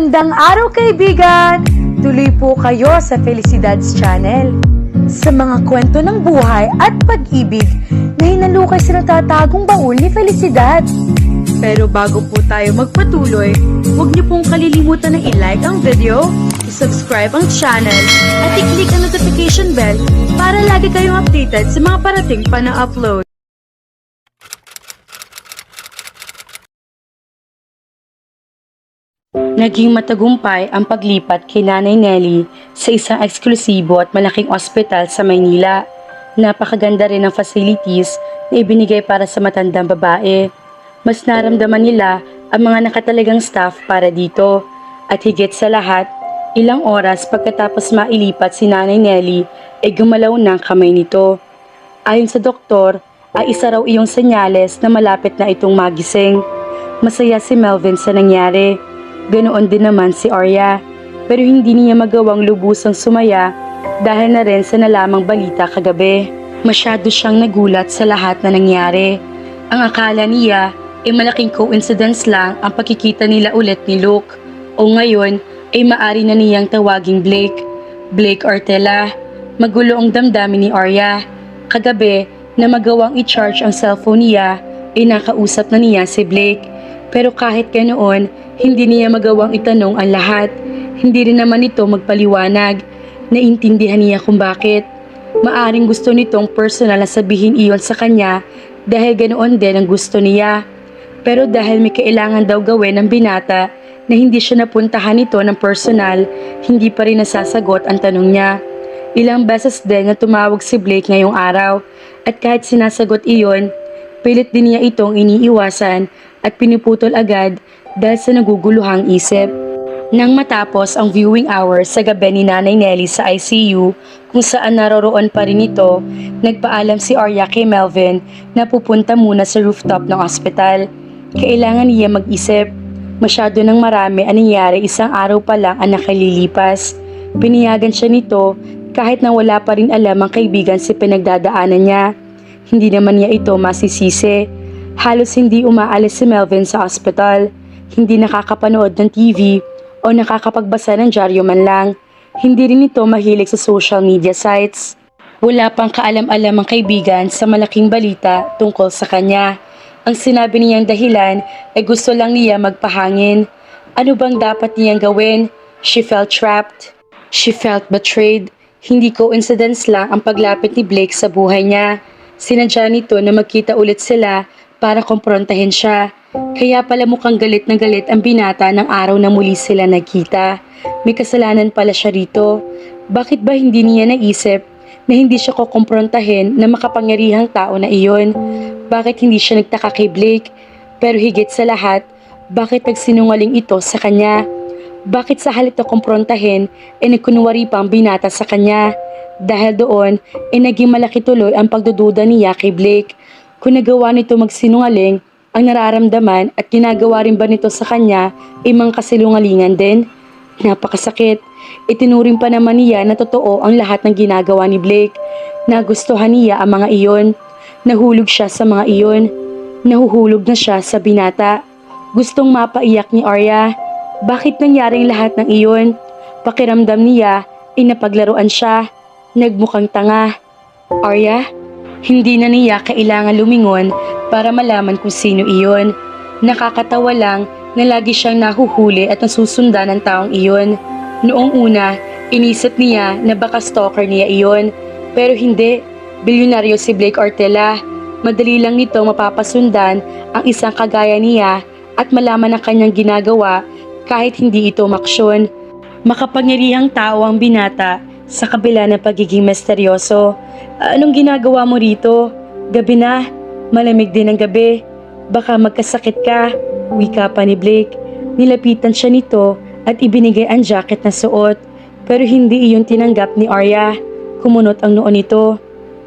Magandang araw kaibigan! Tuloy po kayo sa Felicidad's Channel. Sa mga kwento ng buhay at pag-ibig na hinalukay sa natatagong baul ni Felicidad. Pero bago po tayo magpatuloy, huwag niyo pong kalilimutan na i-like ang video, i-subscribe ang channel, at i-click ang notification bell para lagi kayong updated sa mga parating pa na upload. Naging matagumpay ang paglipat kay Nanay Nelly sa isang eksklusibo at malaking ospital sa Maynila. Napakaganda rin ng facilities na ibinigay para sa matandang babae. Mas naramdaman nila ang mga nakatalagang staff para dito. At higit sa lahat, ilang oras pagkatapos mailipat si Nanay Nelly ay gumalaw ng kamay nito. Ayon sa doktor, ay isa raw iyong senyales na malapit na itong magising. Masaya si Melvin sa nangyari. Ganoon din naman si Arya, pero hindi niya magawang lubusang sumaya dahil na rin sa nalamang balita kagabi. Masyado siyang nagulat sa lahat na nangyari. Ang akala niya ay malaking coincidence lang ang pagkikita nila ulit ni Luke o ngayon ay maari na niyang tawaging Blake. Blake Ortela. Magulo ang damdamin ni Arya. Kagabi na magawang i-charge ang cellphone niya ay nakausap na niya si Blake. Pero kahit ganoon, hindi niya magawang itanong ang lahat. Hindi rin naman ito magpaliwanag. Naintindihan niya kung bakit. Maaring gusto nitong personal na sabihin iyon sa kanya dahil ganoon din ang gusto niya. Pero dahil may kailangan daw gawin ng binata na hindi siya napuntahan nito ng personal, hindi pa rin nasasagot ang tanong niya. Ilang beses din na tumawag si Blake ngayong araw at kahit sinasagot iyon, pilit din niya itong iniiwasan at pinuputol agad dahil sa naguguluhang isip. Nang matapos ang viewing hours sa gabi ni Nanay Nelly sa ICU kung saan naroroon pa rin ito, nagpaalam si Arya kay Melvin na pupunta muna sa rooftop ng ospital. Kailangan niya mag-isip. Masyado nang marami ang nangyari isang araw pa lang ang nakalilipas. Piniyagan siya nito kahit na wala pa rin alam ang kaibigan si pinagdadaanan niya. Hindi naman niya ito masisisi. Halos hindi umaalis si Melvin sa ospital. Hindi nakakapanood ng TV o nakakapagbasa ng dyaryo man lang. Hindi rin ito mahilig sa social media sites. Wala pang kaalam-alam ang kaibigan sa malaking balita tungkol sa kanya. Ang sinabi niyang dahilan ay gusto lang niya magpahangin. Ano bang dapat niyang gawin? She felt trapped. She felt betrayed. Hindi coincidence lang ang paglapit ni Blake sa buhay niya. Sinadya nito na magkita ulit sila para kumprontahin siya. Kaya pala mukhang galit na galit ang binata ng araw na muli sila nagkita. May kasalanan pala siya rito. Bakit ba hindi niya naisip na hindi siya kukumprontahin na makapangyarihang tao na iyon? Bakit hindi siya nagtaka kay Blake? Pero higit sa lahat, bakit nagsinungaling ito sa kanya? Bakit sa halip na kumprontahin ay nagkunwari pa ang binata sa kanya? Dahil doon ay naging malaki tuloy ang pagdududa niya kay Blake. Kung nagawa nito magsinungaling, ang nararamdaman at ginagawa rin ba nito sa kanya ay mga kasilungalingan din? Napakasakit. Itinuring pa naman niya na totoo ang lahat ng ginagawa ni Blake. Nagustuhan niya ang mga iyon. Nahulog siya sa mga iyon. Nahuhulog na siya sa binata. Gustong mapaiyak ni Arya. Bakit nangyaring lahat ng iyon? Pakiramdam niya ay napaglaruan siya. Nagmukhang tanga. Arya? Hindi na niya kailangan lumingon para malaman kung sino iyon. Nakakatawa lang na lagi siyang nahuhuli at nasusundan ng taong iyon. Noong una, inisip niya na baka stalker niya iyon. Pero hindi, bilyonaryo si Blake Ortela. Madali lang nito mapapasundan ang isang kagaya niya at malaman ang kanyang ginagawa kahit hindi ito maksyon. Makapangyarihang tao ang binata sa kabila ng pagiging misteryoso. Anong ginagawa mo rito? Gabi na. Malamig din ang gabi. Baka magkasakit ka. Wika pa ni Blake. Nilapitan siya nito at ibinigay ang jacket na suot. Pero hindi iyon tinanggap ni Arya. Kumunot ang noo nito.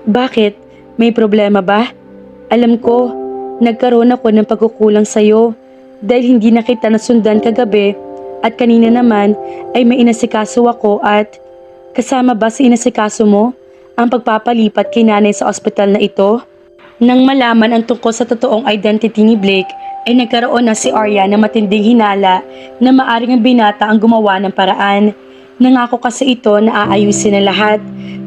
Bakit? May problema ba? Alam ko, nagkaroon ako ng pagkukulang sa'yo dahil hindi na kita nasundan kagabi at kanina naman ay may inasikaso ako at kasama ba sa inasikaso mo ang pagpapalipat kay nanay sa ospital na ito? Nang malaman ang tungkol sa totoong identity ni Blake, ay nagkaroon na si Arya ng matinding hinala na maaring ang binata ang gumawa ng paraan. Nangako kasi ito na aayusin ang lahat.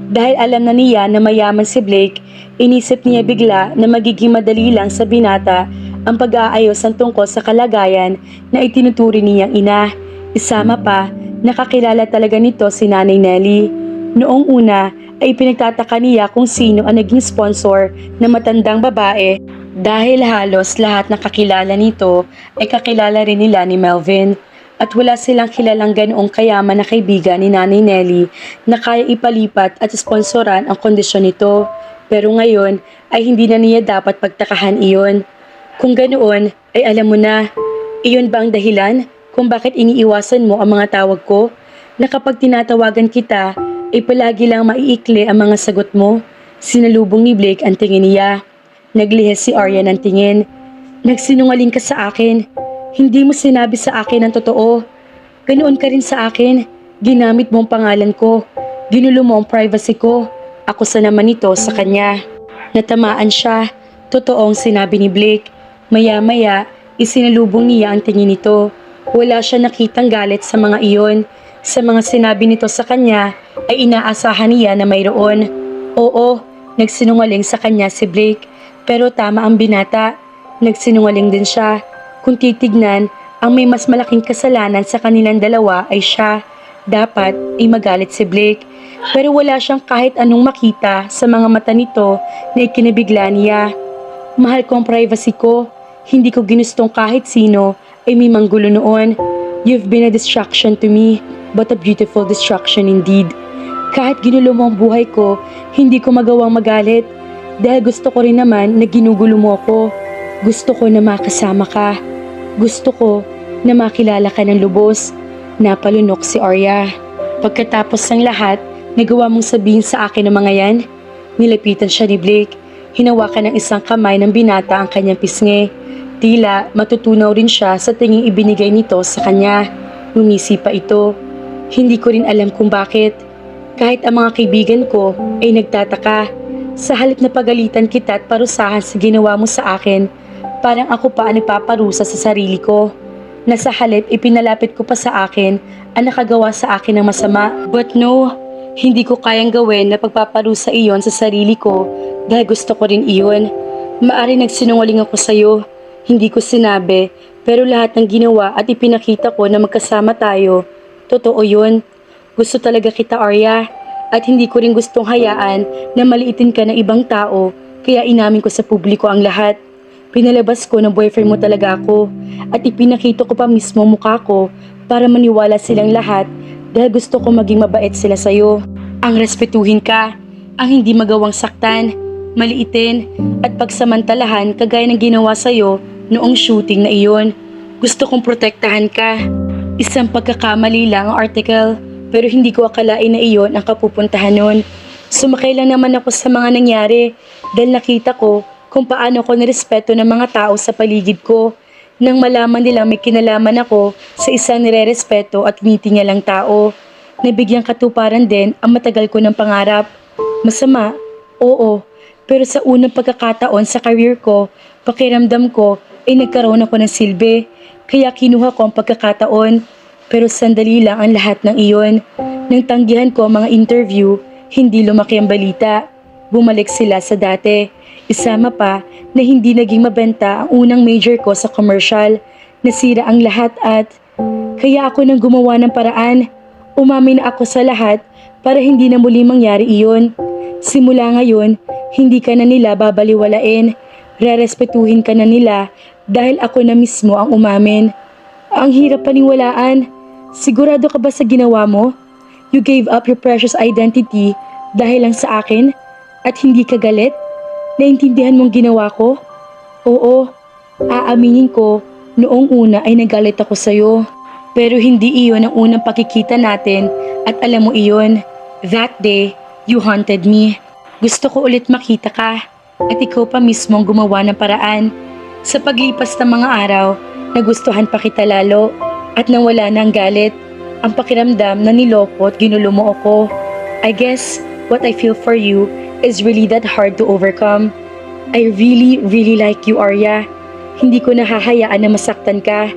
Dahil alam na niya na mayaman si Blake, inisip niya bigla na magiging madali lang sa binata ang pag-aayos ng tungkol sa kalagayan na itinuturi niyang ina. Isama pa, nakakilala talaga nito si Nanay Nelly. Noong una ay pinagtataka niya kung sino ang naging sponsor na matandang babae dahil halos lahat na kakilala nito ay kakilala rin nila ni Melvin. At wala silang kilalang ganoong kayaman na kaibigan ni Nanay Nelly na kaya ipalipat at sponsoran ang kondisyon nito. Pero ngayon ay hindi na niya dapat pagtakahan iyon. Kung ganoon ay alam mo na, iyon ba ang dahilan kung bakit iniiwasan mo ang mga tawag ko? Na kapag tinatawagan kita ay palagi lang maiikli ang mga sagot mo. Sinalubong ni Blake ang tingin niya. Naglihis si Arya ng tingin. Nagsinungaling ka sa akin. Hindi mo sinabi sa akin ang totoo. Ganoon ka rin sa akin. Ginamit mo ang pangalan ko. Ginulo mo ang privacy ko. Ako sa naman ito sa kanya. Natamaan siya. Totoong sinabi ni Blake. Maya-maya, isinalubong niya ang tingin nito. Wala siya nakitang galit sa mga iyon. Sa mga sinabi nito sa kanya, ay inaasahan niya na mayroon. Oo, nagsinungaling sa kanya si Blake. Pero tama ang binata. Nagsinungaling din siya. Kung titignan, ang may mas malaking kasalanan sa kanilang dalawa ay siya. Dapat ay magalit si Blake. Pero wala siyang kahit anong makita sa mga mata nito na ikinabigla niya. Mahal ko ang privacy ko. Hindi ko ginustong kahit sino ay may manggulo noon. You've been a distraction to me, but a beautiful distraction indeed. Kahit ginulo mo ang buhay ko, hindi ko magawang magalit. Dahil gusto ko rin naman na ginugulo mo ako. Gusto ko na makasama ka. Gusto ko na makilala ka ng lubos. Napalunok si Arya. Pagkatapos ng lahat, nagawa mong sabihin sa akin ng mga yan. Nilapitan siya ni Blake. Hinawakan ng isang kamay ng binata ang kanyang pisngi. Tila matutunaw rin siya sa tinging ibinigay nito sa kanya. Ngumisi pa ito. Hindi ko rin alam kung bakit. Kahit ang mga kaibigan ko ay nagtataka. Sa halip na pagalitan kita at parusahan sa ginawa mo sa akin, parang ako pa ang nagpaparusa sa sarili ko. Nasa halip ipinalapit ko pa sa akin ang nakagawa sa akin ng masama. But no, hindi ko kayang gawin na pagpaparusa iyon sa sarili ko dahil gusto ko rin iyon. Maari nagsinungaling ako sa'yo. Hindi ko sinabi, pero lahat ng ginawa at ipinakita ko na magkasama tayo. Totoo yun. Gusto talaga kita, Arya. At hindi ko rin gustong hayaan na maliitin ka ng ibang tao, kaya inamin ko sa publiko ang lahat. Pinalabas ko na boyfriend mo talaga ako at ipinakita ko pa mismo mukha ko para maniwala silang lahat dahil gusto ko maging mabait sila sa'yo. Ang respetuhin ka, ang hindi magawang saktan, maliitin at pagsamantalahan kagaya ng ginawa sa'yo noong shooting na iyon. Gusto kong protektahan ka. Isang pagkakamali lang ang article pero hindi ko akalain na iyon ang kapupuntahan nun. Sumakay lang naman ako sa mga nangyari dahil nakita ko kung paano ko nirespeto ng mga tao sa paligid ko. Nang malaman nilang may kinalaman ako sa isang nirerespeto at tinitingalang tao, nabigyang katuparan din ang matagal ko ng pangarap. Masama? Oo. Pero sa unang pagkakataon sa career ko, pakiramdam ko ay nagkaroon ako ng silbi. Kaya kinuha ko ang pagkakataon. Pero sandali lang ang lahat ng iyon. Nang tanggihan ko ang mga interview, hindi lumaki ang balita. Bumalik sila sa dati. Isama pa na hindi naging mabenta ang unang major ko sa commercial. Nasira ang lahat at kaya ako nang gumawa ng paraan. Umamin ako sa lahat para hindi na muli mangyari iyon. Simula ngayon, hindi ka na nila babaliwalain. Rerespetuhin ka na nila dahil ako na mismo ang umamin. Ang hirap paniwalaan. Sigurado ka ba sa ginawa mo? You gave up your precious identity dahil lang sa akin at hindi ka galit? Naintindihan mong ginawa ko? Oo, aaminin ko, noong una ay nagalit ako sa'yo. Pero hindi iyon ang unang pakikita natin at alam mo iyon. That day, you haunted me. Gusto ko ulit makita ka at ikaw pa mismo ang gumawa ng paraan. Sa paglipas ng mga araw, nagustuhan pa kita lalo at nang wala na ang galit, ang pakiramdam na niloko at ginulo mo ako. I guess what I feel for you is really that hard to overcome. I really like you, Arya. Hindi ko nahahayaan na masaktan ka.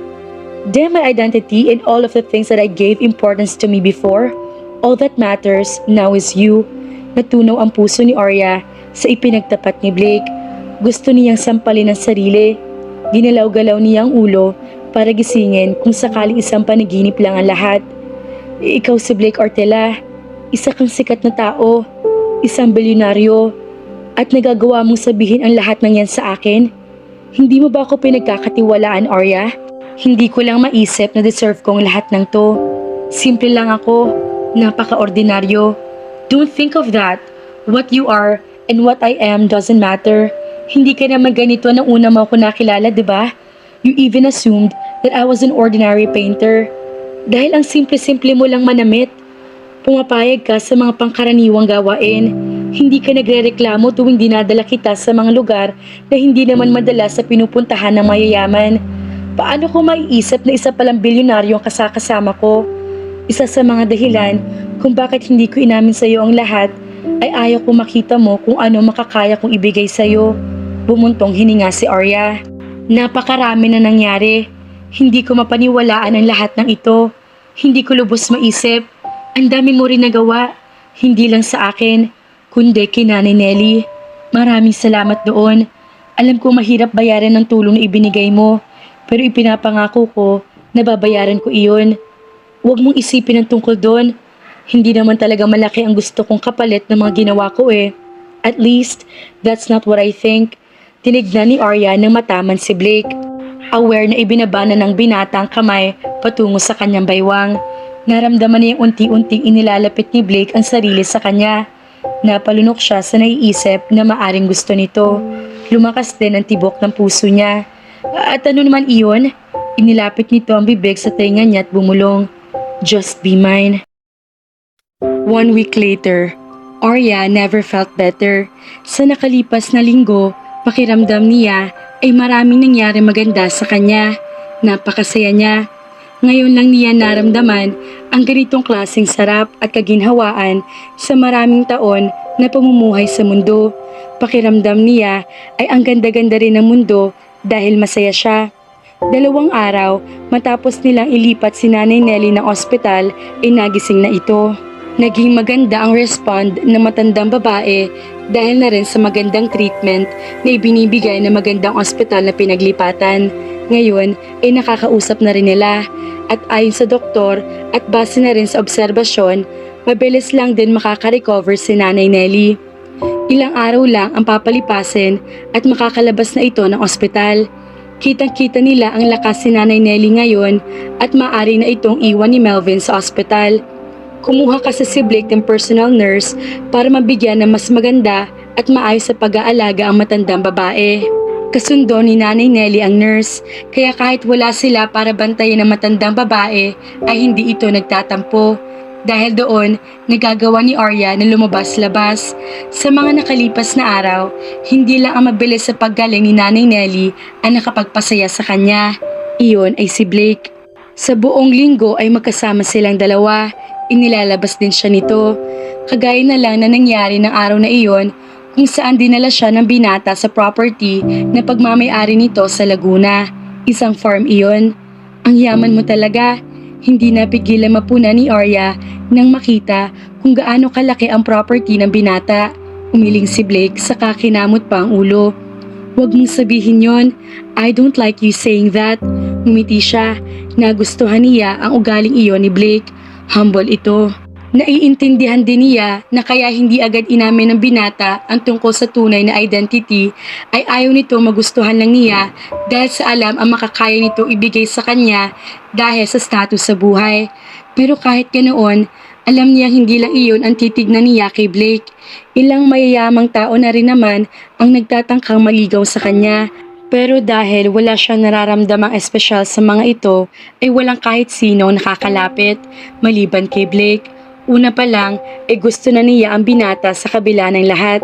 Damn my identity and all of the things that I gave importance to me before. All that matters now is you. Natunaw ang puso ni Arya sa ipinagtapat ni Blake. Gusto niyang sampalin ang sarili. Ginalaw-galaw niya ang ulo para gisingin kung sakaling isang panaginip lang ang lahat. Ikaw si Blake Ortela. Isa kang sikat na tao. Isang bilyonaryo. At nagagawa mong sabihin ang lahat ng yan sa akin? Hindi mo ba ako pinagkakatiwalaan, Arya? Hindi ko lang maisip na deserve kong lahat ng to. Simple lang ako. Napaka-ordinaryo. Don't think of that. What you are and what I am doesn't matter. Hindi ka naman ganito nang una mo ako nakilala, di ba? You even assumed that I was an ordinary painter. Dahil ang simple-simple mo lang manamit. Pumapayag ka sa mga pangkaraniwang gawain. Hindi ka nagrereklamo tuwing dinadala kita sa mga lugar na hindi naman madala sa pinupuntahan ng mayayaman. Paano ko maiisip na isa palang bilyonaryo ang kasakasama ko? Isa sa mga dahilan kung bakit hindi ko inamin sa iyo ang lahat ay ayaw ko makita mo kung ano makakaya kong ibigay sa iyo. Bumuntong hininga si Arya. Napakarami na nangyari. Hindi ko mapaniwalaan ang lahat ng ito. Hindi ko lubos maisip. Ang dami mo rin nagawa. Hindi lang sa akin, kundi kay Nanay Nelly. Maraming salamat doon. Alam ko mahirap bayaran ng tulong na ibinigay mo, pero ipinapangako ko na babayaran ko iyon. Huwag mong isipin ang tungkol doon. Hindi naman talaga malaki ang gusto kong kapalit ng mga ginawa ko eh. At least, that's not what I think. Tinignan ni Arya ng mataman si Blake. Aware na ibinabana ng binata ang kamay patungo sa kanyang baywang. Naramdaman niya yung unti-unting inilalapit ni Blake ang sarili sa kanya. Napalunok siya sa naiisip na maaring gusto nito. Lumakas din ang tibok ng puso niya. At ano naman iyon? Inilapit nito ang bibig sa tenga niya at bumulong. Just be mine. 1 week later, Arya never felt better. Sa nakalipas na linggo, pakiramdam niya ay maraming nangyari maganda sa kanya. Napakasaya niya. Ngayon lang niya naramdaman ang ganitong klaseng sarap at kaginhawaan sa maraming taon na pamumuhay sa mundo. Pakiramdam niya ay ang ganda-ganda rin ng mundo dahil masaya siya. 2 araw matapos nilang ilipat si Nanay Nelly ng ospital ay nagising na ito. Naging maganda ang respond ng matandang babae dahil na rin sa magandang treatment na ibinibigay ng magandang ospital na pinaglipatan. Ngayon ay nakakausap na rin nila at ayon sa doktor at base na rin sa obserbasyon, mabilis lang din makaka-recover si Nanay Nelly. Ilang araw lang ang papalipasin at makakalabas na ito ng ospital. Kitang-kita nila ang lakas si Nanay Nelly ngayon at maaari na itong iwan ni Melvin sa ospital. Kumuha kasi si Blake ng personal nurse para mabigyan ng mas maganda at maayos sa pag-aalaga ang matandang babae. Kasundo ni Nanay Nelly ang nurse, kaya kahit wala sila para bantayan ang matandang babae ay hindi ito nagtatampo. Dahil doon, nagagawa ni Arya na lumabas-labas. Sa mga nakalipas na araw, hindi lang ang mabilis sa paggaling ni Nanay Nelly ang nakapagpasaya sa kanya. Iyon ay si Blake. Sa buong linggo ay magkasama silang dalawa. Inilalabas din siya nito. Kagaya na lang na nangyari ng araw na iyon kung saan dinala siya ng binata sa property na pagmamay-ari nito sa Laguna. Isang farm iyon. Ang yaman mo talaga. Hindi napigilan mapuna ni Arya nang makita kung gaano kalaki ang property ng binata. Umiling si Blake saka kinamot pa ang ulo. Huwag mong sabihin yon. I don't like you saying that. Ngumiti siya. Nagustuhan niya ang ugaling iyon ni Blake. Humble ito. Naiintindihan din niya na kaya hindi agad inamin ng binata ang tungkol sa tunay na identity ay ayaw nito magustuhan lang niya dahil sa alam ang makakaya nito ibigay sa kanya dahil sa status sa buhay. Pero kahit ganoon, alam niya hindi lang iyon ang titignan niya kay Blake. Ilang mayayamang tao na rin naman ang nagtatangkang maligaw sa kanya. Pero dahil wala siyang nararamdamang espesyal sa mga ito, ay walang kahit sino nakakalapit, maliban kay Blake. Una pa lang, ay gusto na niya ang binata sa kabila ng lahat.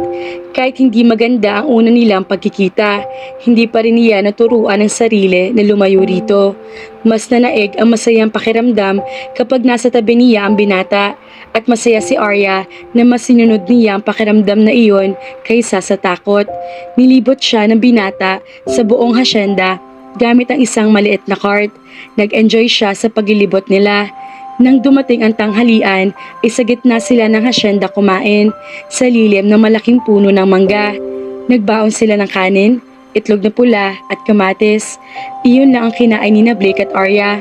Kahit hindi maganda ang una nilang pagkikita, hindi pa rin niya naturuan ng sarili na lumayo rito. Mas nanaig ang masayang pakiramdam kapag nasa tabi niya ang binata. At masaya si Arya na mas sinunod niya ang pakiramdam na iyon kaysa sa takot. Nilibot siya ng binata sa buong hasyenda gamit ang isang maliit na cart. Nag-enjoy siya sa paglilibot nila. Nang dumating ang tanghalian, ay sa gitna sila ng hasyenda kumain sa lilim ng malaking puno ng mangga. Nagbaon sila ng kanin, itlog na pula at kamatis. Iyon lang ang kinain ni Blake at Arya.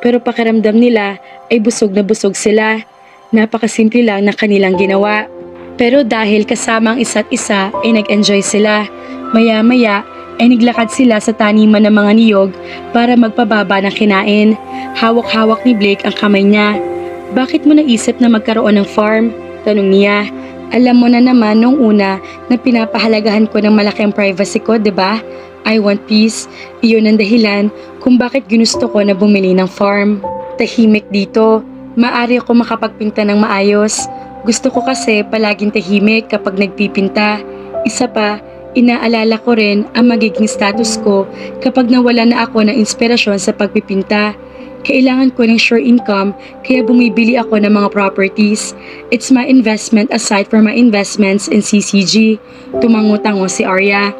Pero pakiramdam nila ay busog na busog sila. Napakasimple lang ng kanilang ginawa. Pero dahil kasama ang isa't isa ay nag-enjoy sila. Maya-maya ay naglakad sila sa taniman ng mga niyog para magpababa ng kinain. Hawak-hawak ni Blake ang kamay niya. "Bakit mo naisip na magkaroon ng farm?" tanong niya. "Alam mo na naman nung una na pinapahalagahan ko ng malaking privacy ko, 'di ba? I want peace. Iyon ang dahilan kung bakit ginusto ko na bumili ng farm. Tahimik dito. Maaari ako makapagpinta ng maayos. Gusto ko kasi palaging tahimik kapag nagpipinta. Isa pa, inaalala ko rin ang magiging status ko kapag nawala na ako ng inspirasyon sa pagpipinta. Kailangan ko ng sure income kaya bumibili ako ng mga properties. It's my investment aside from my investments in CCG." Tumango-tango si Arya.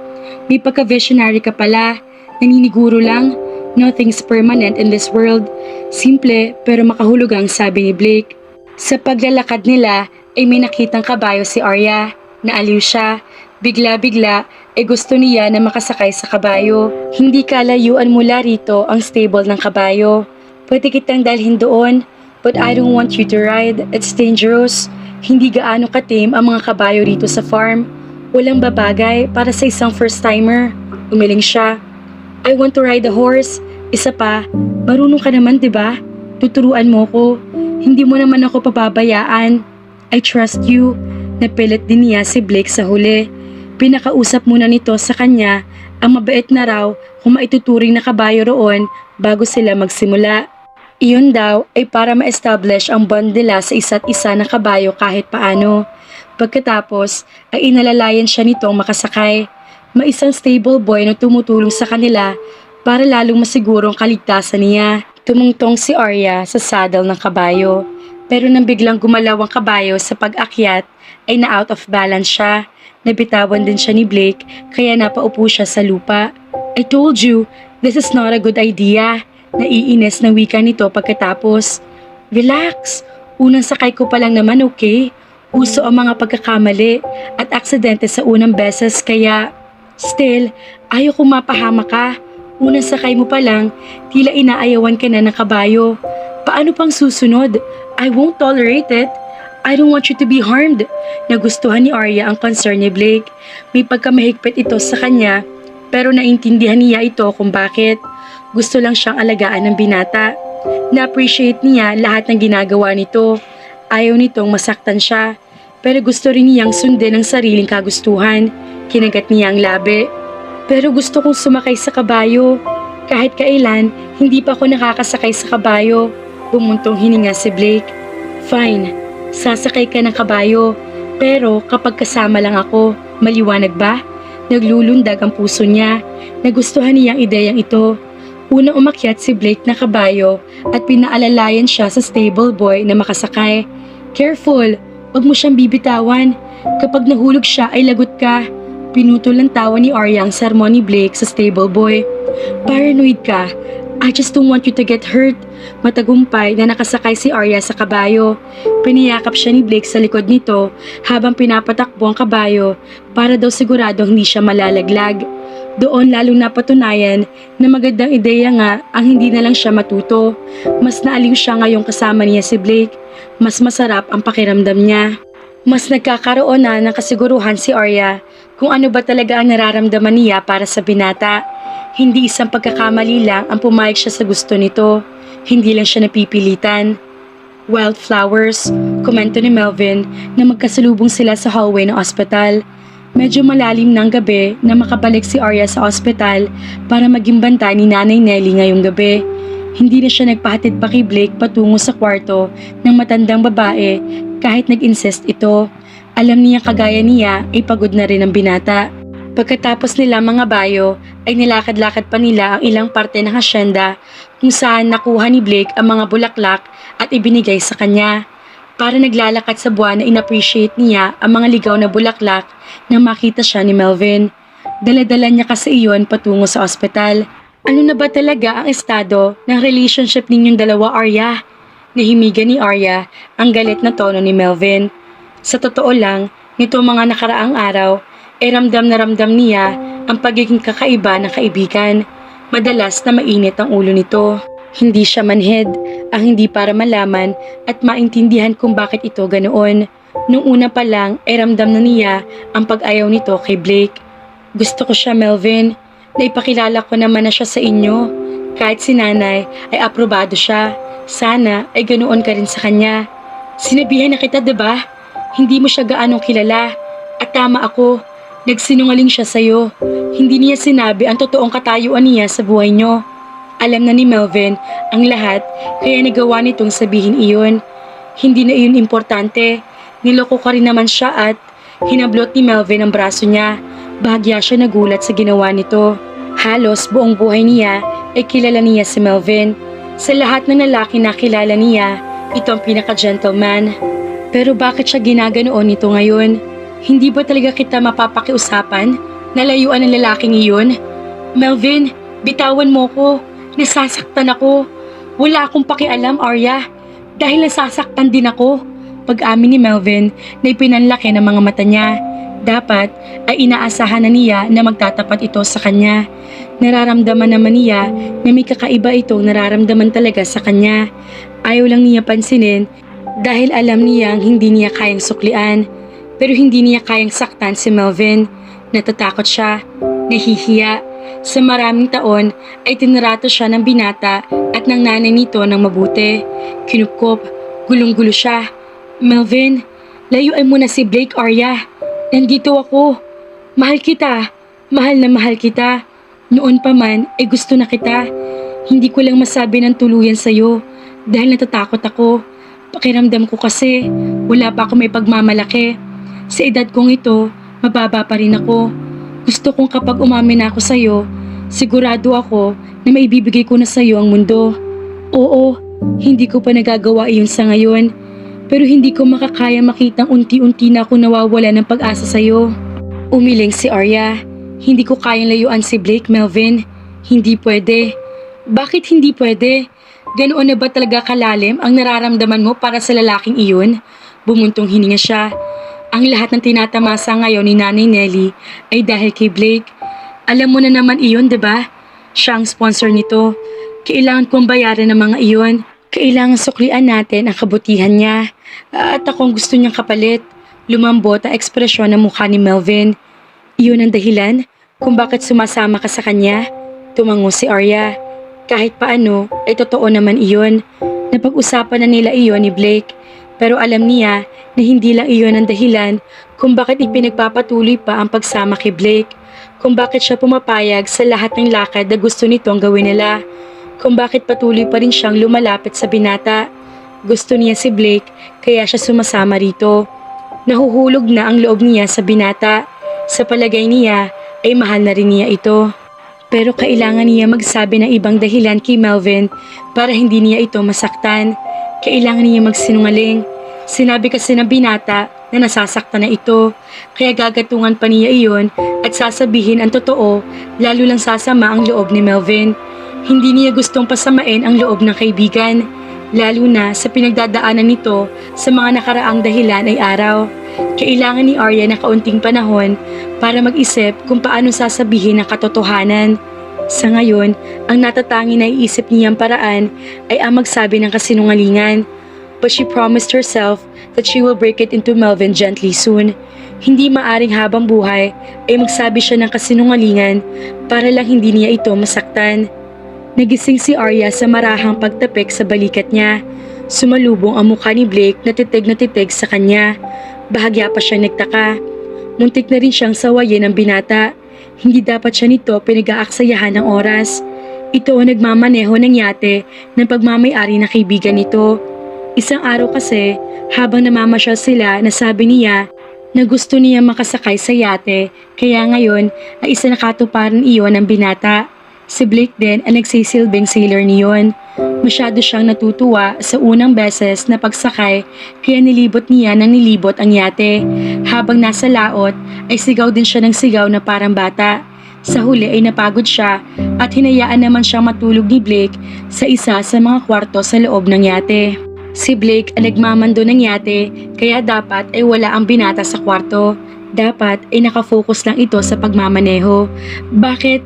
"May pagka-visionary ka pala. Naniniguro lang. Nothing's permanent in this world." Simple pero makahulugang sabi ni Blake. Sa paglalakad nila ay may nakitang kabayo si Arya. Naaliw siya. Bigla-bigla ay gusto niya na makasakay sa kabayo. "Hindi kalayuan mula rito ang stable ng kabayo. Pwede kitang dalhin doon, but I don't want you to ride. It's dangerous. Hindi gaano katame ang mga kabayo rito sa farm. Walang babagay para sa isang first-timer." Umiling siya. "I want to ride a horse. Isa pa, marunong ka naman 'di ba? Tuturuan mo ko. Hindi mo naman ako pababayaan. I trust you." Napilit din niya si Blake sa huli. Pinakausap muna nito sa kanya ang mabait na raw kung maituturing na kabayo roon bago sila magsimula. Iyon daw ay para ma-establish ang bond nila sa isa't isa na kabayo kahit paano. Pagkatapos ay inalalayan siya nitong makasakay. May isang stable boy na tumutulong sa kanila para lalong masigurong kaligtasan niya. Tumungtong si Arya sa saddle ng kabayo. Pero nang biglang gumalaw ang kabayo sa pag-akyat ay na-out of balance siya. Nabitawan din siya ni Blake kaya napaupo siya sa lupa. "I told you, this is not a good idea." Naiinis na wika nito pagkatapos. "Relax, unang sakay ko pa lang naman, okay? Uso ang mga pagkakamali at aksidente sa unang beses kaya... Still, ayaw kong mapahama ka. Unang sakay mo pa lang, tila inaayawan ka na ng kabayo. Paano pang susunod? I won't tolerate it. I don't want you to be harmed." Nagustuhan ni Arya ang concern ni Blake. May pagkamahigpit ito sa kanya pero naintindihan niya ito kung bakit. Gusto lang siyang alagaan ng binata. Na-appreciate niya lahat ng ginagawa nito. Ayaw nitong masaktan siya. Pero gusto rin niyang sundin ang sariling kagustuhan. Kinagat niya ang labi. "Pero gusto kong sumakay sa kabayo. Kahit kailan, hindi pa ako nakakasakay sa kabayo." Bumuntong hininga si Blake. "Fine, sasakay ka ng kabayo. Pero kapag kasama lang ako, maliwanag ba?" Naglulundag ang puso niya. Nagustuhan niya ang ideyang ito. Unang umakyat si Blake na kabayo at pinaalalayan siya sa stable boy na makasakay. "Careful, wag mo siyang bibitawan. Kapag nahulog siya ay lagot ka." Pinutol ng tawa ni Arya ang sermon ni Blake sa stable boy. "Paranoid ka. I just don't want you to get hurt." Matagumpay na nakasakay si Arya sa kabayo. Piniyakap siya ni Blake sa likod nito habang pinapatakbo ang kabayo para daw siguradong hindi siya malalaglag. Doon lalong napatunayan na magandang ideya nga ang hindi na lang siya matuto. Mas naaliw siya ngayong kasama niya si Blake. Mas masarap ang pakiramdam niya. Mas nagkakaroon na ng kasiguruhan si Arya kung ano ba talaga ang nararamdaman niya para sa binata. Hindi isang pagkakamali lang ang pumayag siya sa gusto nito. Hindi lang siya napipilitan. "Wildflowers," komento ni Melvin na magkasalubong sila sa hallway ng ospital. Medyo malalim ng gabi na makabalik si Arya sa ospital para maging bantay ni Nanay Nelly ngayong gabi. Hindi na siya nagpahatid pa kay Blake patungo sa kwarto ng matandang babae kahit nag-insist ito. Alam niya kagaya niya ay pagod na rin ang binata. Pagkatapos nila mga bayo ay nilakad-lakad pa nila ang ilang parte ng hasyenda kung saan nakuha ni Blake ang mga bulaklak at ibinigay sa kanya. Para naglalakad sa buwan na inappreciate niya ang mga ligaw na bulaklak nang makita siya ni Melvin. Dala-dala niya kasi iyon patungo sa ospital. Ano na ba talaga ang estado ng relationship ninyong dalawa, Arya? Nahimigan ni Arya ang galit na tono ni Melvin. Sa totoo lang, nito mga nakaraang araw, ramdam na ramdam niya ang pagiging kakaiba ng kaibigan. Madalas na mainit ang ulo nito. Hindi siya manhid, ang hindi para malaman at maintindihan kung bakit ito ganoon. Nung una pa lang, ramdam na niya ang pag-ayaw nito kay Blake. Gusto ko siya, Melvin. Naipakilala ko naman na siya sa inyo. Kahit si nanay ay aprobado siya. Sana ay ganoon ka rin sa kanya. Sinabihan na kita, diba? Hindi mo siya gaanong kilala. At tama ako. Nagsinungaling siya sa'yo. Hindi niya sinabi ang totoong katayuan niya sa buhay niyo. Alam na ni Melvin ang lahat kaya nagawa nitong sabihin iyon. Hindi na iyon importante. Niloko ka rin naman siya at hinablot ni Melvin ang braso niya. Bahagya siya nagulat sa ginawa nito. Halos buong buhay niya ay kilala niya si Melvin. Sa lahat ng lalaki na kilala niya, ito ang pinaka-gentleman. Pero bakit siya ginaganoon nito ngayon? Hindi ba talaga kita mapapakiusapan? Nalayuan ng lalaking iyon? Melvin, bitawan mo ko. Nasasaktan ako. Wala akong pakialam, Arya. Dahil nasasaktan din ako. Pag-amin ni Melvin na ipinanlaki ng mga mata niya. Dapat ay inaasahan na niya na magtatapat ito sa kanya. Nararamdaman naman niya na may kakaiba itong nararamdaman talaga sa kanya. Ayaw lang niya pansinin dahil alam niyang hindi niya kayang suklian. Pero hindi niya kayang saktan si Melvin. Natatakot siya, nahihiya. Sa maraming taon ay tinrato siya ng binata at ng nanay nito ng mabuti. Kinupkop, gulong-gulo siya. Melvin, layuan mo na si Blake, Arya. Nandito ako. Mahal kita. Mahal na mahal kita. Noon pa man ay gusto na kita. Hindi ko lang masabi ng tuluyan sa'yo dahil natatakot ako. Pakiramdam ko kasi wala pa ako may pagmamalaki. Sa edad kong ito, mababa pa rin ako. Gusto kong kapag umamin ako sa'yo, sigurado ako na maibibigay ko na sa'yo ang mundo. Oo, hindi ko pa nagagawa iyon sa ngayon. Pero hindi ko makakaya makitang unti-unti na ako nawawala ng pag-asa sa'yo. Umiling si Arya. Hindi ko kayang layuan si Blake, Melvin. Hindi pwede. Bakit hindi pwede? Ganoon na ba talaga kalalim ang nararamdaman mo para sa lalaking iyon? Bumuntong hininga siya. Ang lahat ng tinatamasa ngayon ni Nanay Nelly ay dahil kay Blake. Alam mo na naman iyon, diba? Siya ang sponsor nito. Kailangan kong bayaran ng mga iyon. Kailangan suklian natin ang kabutihan niya. At akong gusto niyang kapalit. Lumambot ang ekspresyon ng mukha ni Melvin. Iyon ang dahilan kung bakit sumasama ka sa kanya. Tumango si Arya. Kahit paano ay totoo naman iyon. Napag-usapan na nila iyon ni Blake. Pero alam niya na hindi lang iyon ang dahilan kung bakit ipinagpapatuloy pa ang pagsama kay Blake. Kung bakit siya pumapayag sa lahat ng lakad na gusto nitong gawin nila. Kung bakit patuloy pa rin siyang lumalapit sa binata. Gusto niya si Blake kaya siya sumasama rito. Nahuhulog na ang loob niya sa binata. Sa palagay niya ay mahal na rin niya ito. Pero kailangan niya magsabi ng ibang dahilan kay Melvin para hindi niya ito masaktan. Kailangan niya magsinungaling. Sinabi kasi ng binata na nasasaktan na ito. Kaya gagatungan pa niya iyon at sasabihin ang totoo, lalo lang sasama ang loob ni Melvin. Hindi niya gustong pasamain ang loob ng kaibigan. Lalo na sa pinagdadaanan nito sa mga nakaraang dahilan ay araw. Kailangan ni Arya ng kaunting panahon para mag-isip kung paano sasabihin ang katotohanan. Sa ngayon, ang natatangi na iisip niyang paraan ay ang magsabi ng kasinungalingan. But she promised herself that she will break it into Melvin gently soon. Hindi maaring habang buhay ay magsabi siya ng kasinungalingan para lang hindi niya ito masaktan. Nagising si Arya sa marahang pagtapik sa balikat niya. Sumalubong ang mukha ni Blake na titig sa kanya. Bahagya pa siya nagtaka. Muntik na rin siyang sawayin ng binata. Hindi dapat siya nito pinag-aaksayahan ng oras. Ito ang nagmamaneho ng yate ng pagmamayari na kaibigan nito. Isang araw kasi, habang namamasyal sila, nasabi niya na gusto niya makasakay sa yate, kaya ngayon ay isa nakatuparan iyon ng binata. Si Blake din ang nagsisilbing sailor niyon. Masyado siyang natutuwa sa unang beses na pagsakay kaya nilibot niya ng nilibot ang yate. Habang nasa laot ay sigaw din siya ng sigaw na parang bata. Sa huli ay napagod siya at hinayaan naman siyang matulog ni Blake sa isa sa mga kwarto sa loob ng yate. Si Blake ay nagmamando ng yate kaya dapat ay wala ang binata sa kwarto. Dapat ay nakafocus lang ito sa pagmamaneho. Bakit?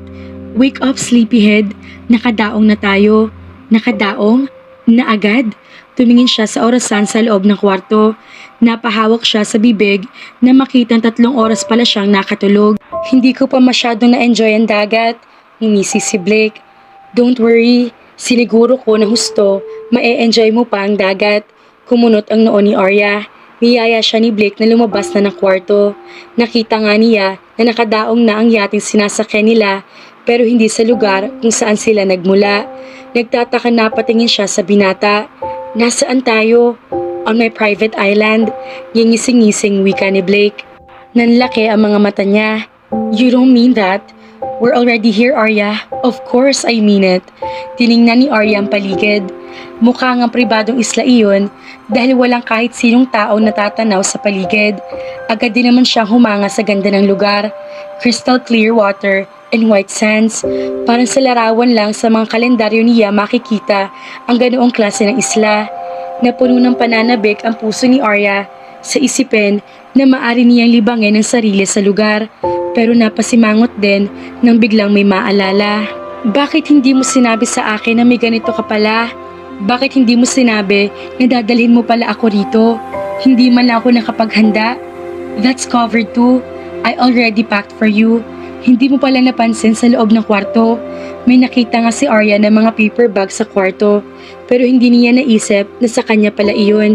Wake up, sleepyhead. Nakadaong na tayo. Nakadaong? Na agad? Tumingin siya sa orasan sa loob ng kwarto. Napahawak siya sa bibig na makitang 3 oras pala siyang nakatulog. Hindi ko pa masyadong na-enjoy ang dagat. Ngumisi si Blake. Don't worry, siniguro ko na husto, ma-e-enjoy mo pa ang dagat. Kumunot ang noo ni Arya. Niyaya siya ni Blake na lumabas na ng kwarto. Nakita nga niya na nakadaong na ang yating sinasakyan nila pero hindi sa lugar kung saan sila nagmula. Nagtataka na patingin siya sa binata. Nasaan tayo? On my private island. Ngingising-ngising wika ni Blake. Nanlaki ang mga mata niya. You don't mean that? We're already here, Arya. Of course I mean it. Tiningnan ni Arya ang paligid. Mukha ngang pribadong isla iyon dahil walang kahit sinong tao natatanaw sa paligid. Agad din naman siyang humanga sa ganda ng lugar. Crystal clear water and white sands. Parang sa larawan lang sa mga kalendaryo niya makikita ang ganoong klase ng isla. Napuno ng pananabik ang puso ni Arya sa isipin na maaari niyang libangin ang sarili sa lugar. Pero napasimangot din nang biglang may maalala. Bakit hindi mo sinabi sa akin na may ganito ka pala? Bakit hindi mo sinabi na dadalhin mo pala ako rito? Hindi man lang ako nakapaghanda. That's covered too. I already packed for you. Hindi mo pala napansin sa loob ng kwarto. May nakita nga si Arya ng mga paper bag sa kwarto. Pero hindi niya naisip na sa kanya pala iyon.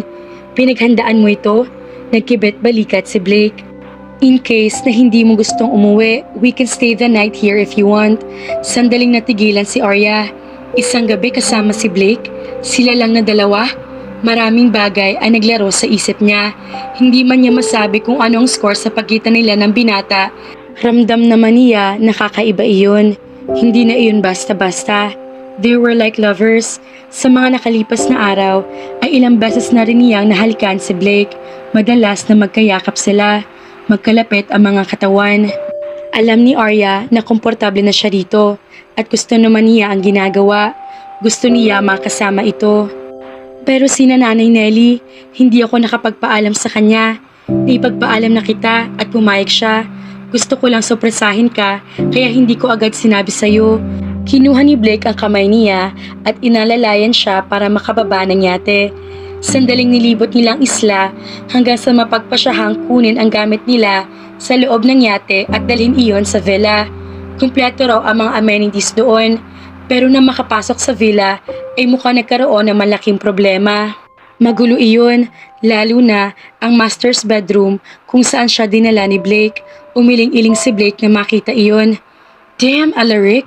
Pinaghandaan mo ito? Nagkibet balikat si Blake. In case na hindi mo gustong umuwi, we can stay the night here if you want. Sandaling natigilan si Arya. Isang gabi kasama si Blake. Sila lang na dalawa. Maraming bagay ay naglaro sa isip niya. Hindi man niya masabi kung ano ang score sa pagitan nila ng binata. Ramdam naman niya nakakaiba iyon. Hindi na iyon basta-basta. They were like lovers. Sa mga nakalipas na araw ay ilang beses na rin niyang nahalikan si Blake. Madalas na magkayakap sila. Magkalapit ang mga katawan. Alam ni Arya na komportable na siya dito at gusto naman niya ang ginagawa. Gusto niya makasama ito. Pero sina Nanay Nelly, hindi ako nakapagpaalam sa kanya. Naipagpaalam na kita at pumayag siya. Gusto ko lang sorpresahin ka kaya hindi ko agad sinabi sa'yo. Kinuha ni Blake ang kamay niya at inalalayan siya para makababa ng yate. Sandaling nilibot nilang isla hanggang sa mapagpasyahang kunin ang gamit nila sa loob ng yate at dalhin iyon sa villa. Kumpleto raw ang mga amenities doon, pero nang makapasok sa villa ay mukha nagkaroon ng malaking problema. Magulo iyon, lalo na ang master's bedroom kung saan siya dinala ni Blake. Umiling-iling si Blake na makita iyon. Damn, Alaric!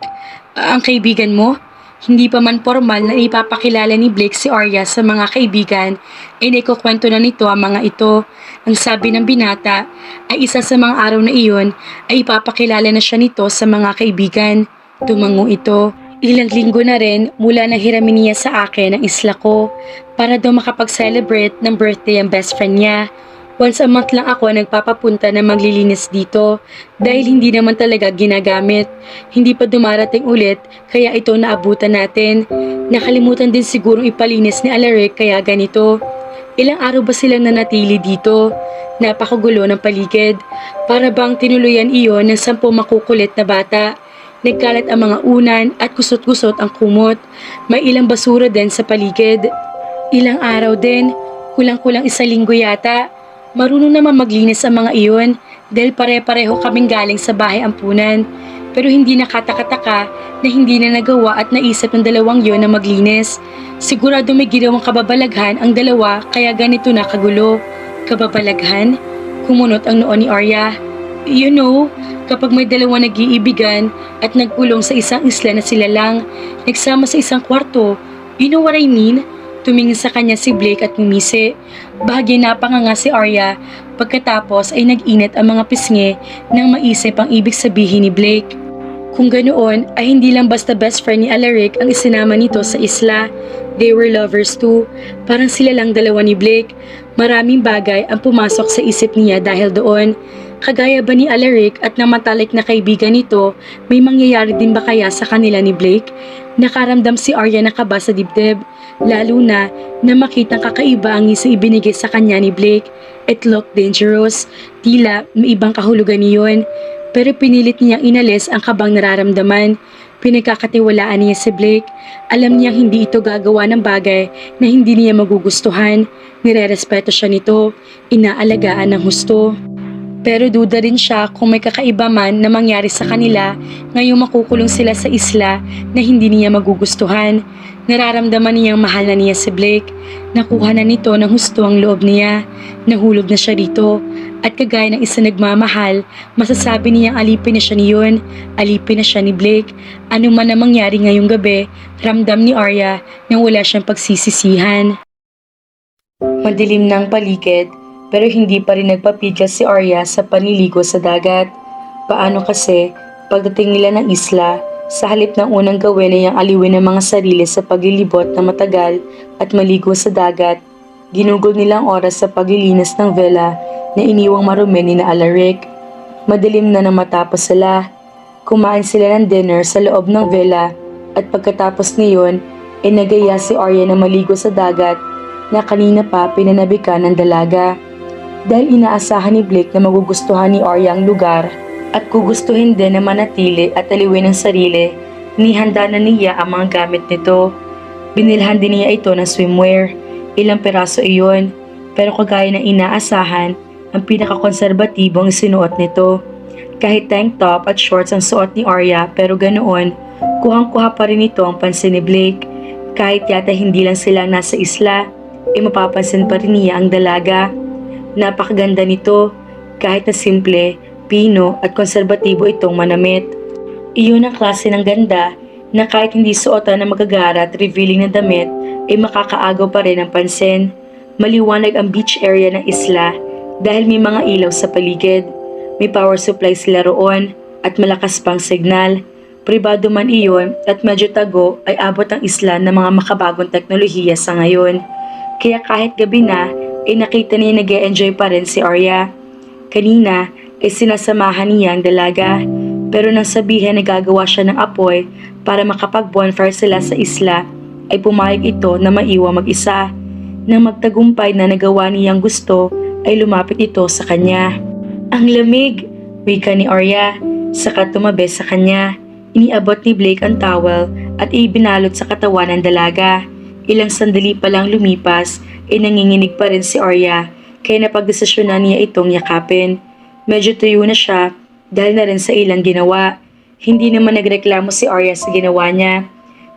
Ang kaibigan mo? Hindi pa man formal na ipapakilala ni Blake si Arya sa mga kaibigan, ay naikukwento na nito ang mga ito. Ang sabi ng binata ay isa sa mga araw na iyon ay ipapakilala na siya nito sa mga kaibigan. Tumango ito. Ilang linggo na rin mula na hiramin niya sa akin ang isla ko para daw makapag-celebrate ng birthday ang best friend niya. Once a month lang ako nagpapapunta na maglilinis dito dahil hindi naman talaga ginagamit. Hindi pa dumarating ulit kaya ito naabutan natin. Nakalimutan din sigurong ipalinis ni Alaric kaya ganito. Ilang araw ba silang nanatili dito? Napakagulo ng paligid. Para bang tinuluyan iyon ng 10 makukulit na bata. Nagkalat ang mga unan at kusot-kusot ang kumot. May ilang basura din sa paligid. Ilang araw din, kulang-kulang 1 linggo yata. Marunong naman maglinis ang mga iyon dahil pare-pareho kaming galing sa bahay ampunan. Pero hindi nakataka-taka na hindi na nagawa at naisip ng dalawang yon na maglinis. Sigurado may ginawang kababalaghan ang dalawa kaya ganito na kagulo. Kababalaghan? Kumunot ang noo ni Arya. You know, kapag may dalawa nag-iibigan at nagkulong sa isang isla na sila lang, nagsama sa isang kwarto, you know what I mean? Tumingin sa kanya si Blake at ngumisi. Bahagi napanganga si Arya. Pagkatapos ay nag-init ang mga pisngi nang maisip ang ibig sabihin ni Blake. Kung ganoon ay hindi lang basta best friend ni Alaric ang isinama nito sa isla. They were lovers too. Parang sila lang dalawa ni Blake. Maraming bagay ang pumasok sa isip niya dahil doon. Kagaya ba ni Alaric at ng matalik na kaibigan nito, may mangyayari din ba kaya sa kanila ni Blake? Nakaramdam si Arya ng kaba sa dibdib, lalo na makitang kakaiba ang isa ibinigay sa kanya ni Blake. It looked dangerous, tila may ibang kahulugan niyon. Pero pinilit niyang inalis ang kabang nararamdaman. Pinagkakatiwalaan niya si Blake. Alam niyang hindi ito gagawa ng bagay na hindi niya magugustuhan. Nirerespeto siya nito, inaalagaan ng husto. Pero duda rin siya kung may kakaiba man na mangyari sa kanila ngayong makukulong sila sa isla na hindi niya magugustuhan. Nararamdaman niyang mahal na niya si Blake. Nakuha na nito ng husto ang loob niya. Nahulog na siya dito. At kagaya ng isa nagmamahal, masasabi niyang alipin na siya niyon. Alipin na siya ni Blake. Ano man ang mangyari ngayong gabi, ramdam ni Arya nang wala siyang pagsisisihan. Madilim ng paligid, pero hindi pa rin nagpapigil si Arya sa panliligo sa dagat. Paano kasi, pagdating nila ng isla, sa halip ng unang gawin ay ang aliwin ng mga sarili sa paglilibot na matagal at maligo sa dagat, ginugol nilang oras sa paglilinis ng vela na iniwang marumi ni na Alaric. Madilim na nang matapos sila. Kumain sila ng dinner sa loob ng vela at pagkatapos niyon ay nagaya si Arya na maligo sa dagat na kanina pa pinanabikan ng dalaga. Dahil inaasahan ni Blake na magugustuhan ni Arya ang lugar at gugustuhin din na manatili at aliwin ang sarili, nihanda na niya ang mga gamit nito. Binilhan din niya ito ng swimwear. Ilang peraso iyon, pero kagaya ng inaasahan, ang pinakakonserbatibong sinuot nito. Kahit tank top at shorts ang suot ni Arya, pero ganoon, kuhang-kuha pa rin ito ang pansin ni Blake. Kahit yata hindi lang silang nasa isla, mapapansin pa rin niya ang dalaga. Napakaganda nito, kahit na simple, pino at konserbatibo itong manamit. Iyon ang klase ng ganda na kahit hindi suotan ng magagara at revealing na damit ay makakaagaw pa rin ang pansin. Maliwanag ang beach area ng isla dahil may mga ilaw sa paligid. May power supply sila roon at malakas pang signal. Pribado man iyon at medyo tago ay abot ang isla ng mga makabagong teknolohiya sa ngayon. Kaya kahit gabi na, ay nakita niya nag-e-enjoy pa rin si Arya. Kanina ay sinasamahan niya ang dalaga, pero nang sabihin na gagawa siya ng apoy para makapag-bonfire sila sa isla, ay pumayag ito na maiwan mag-isa. Nang magtagumpay na nagawa niyang gusto, ay lumapit ito sa kanya. Ang lamig! Wika ni Arya, saka tumabi sa kanya. Iniabot ni Blake ang towel at ibinalot sa katawan ng dalaga. Ilang sandali pa lang lumipas, ay nanginginig pa rin si Arya, kaya napagdesisyonan niya itong yakapin. Medyo tuyo na siya dahil na rin sa ilang ginawa. Hindi naman nagreklamo si Arya sa ginawa niya.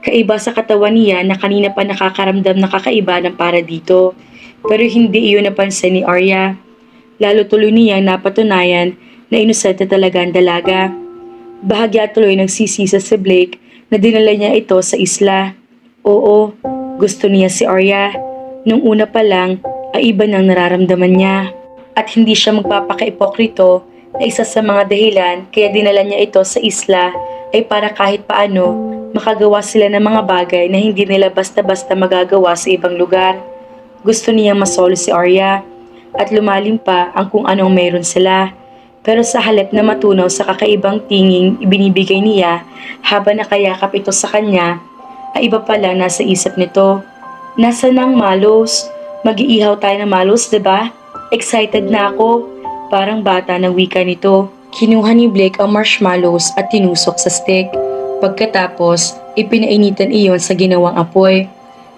Kaiba sa katawan niya na kanina pa nakakaramdam na kakaiba ng para dito. Pero hindi iyon napansin ni Arya. Lalo tuloy niyang napatunayan na inosente talaga ang dalaga. Bahagya tuloy nagsisisa si Blake na dinala niya ito sa isla. Oo, gusto niya si Arya. Nung una pa lang ay iba nang nararamdaman niya. At hindi siya magpapaka-ipokrito na isa sa mga dahilan kaya dinala niya ito sa isla ay para kahit paano makagawa sila ng mga bagay na hindi nila basta-basta magagawa sa ibang lugar. Gusto niyang masolo si Arya at lumalim pa ang kung anong meron sila. Pero sa halip na matunaw sa kakaibang tinging ibinibigay niya habang nakayakap ito sa kanya, ay iba pa lang nasa isip nito. Nasa nang malos? Mag-iihaw tayo ng malos, diba? Excited na ako. Parang bata ng wika nito. Kinuha ni Blake ang marshmallows at tinusok sa stick. Pagkatapos, ipinainitan iyon sa ginawang apoy.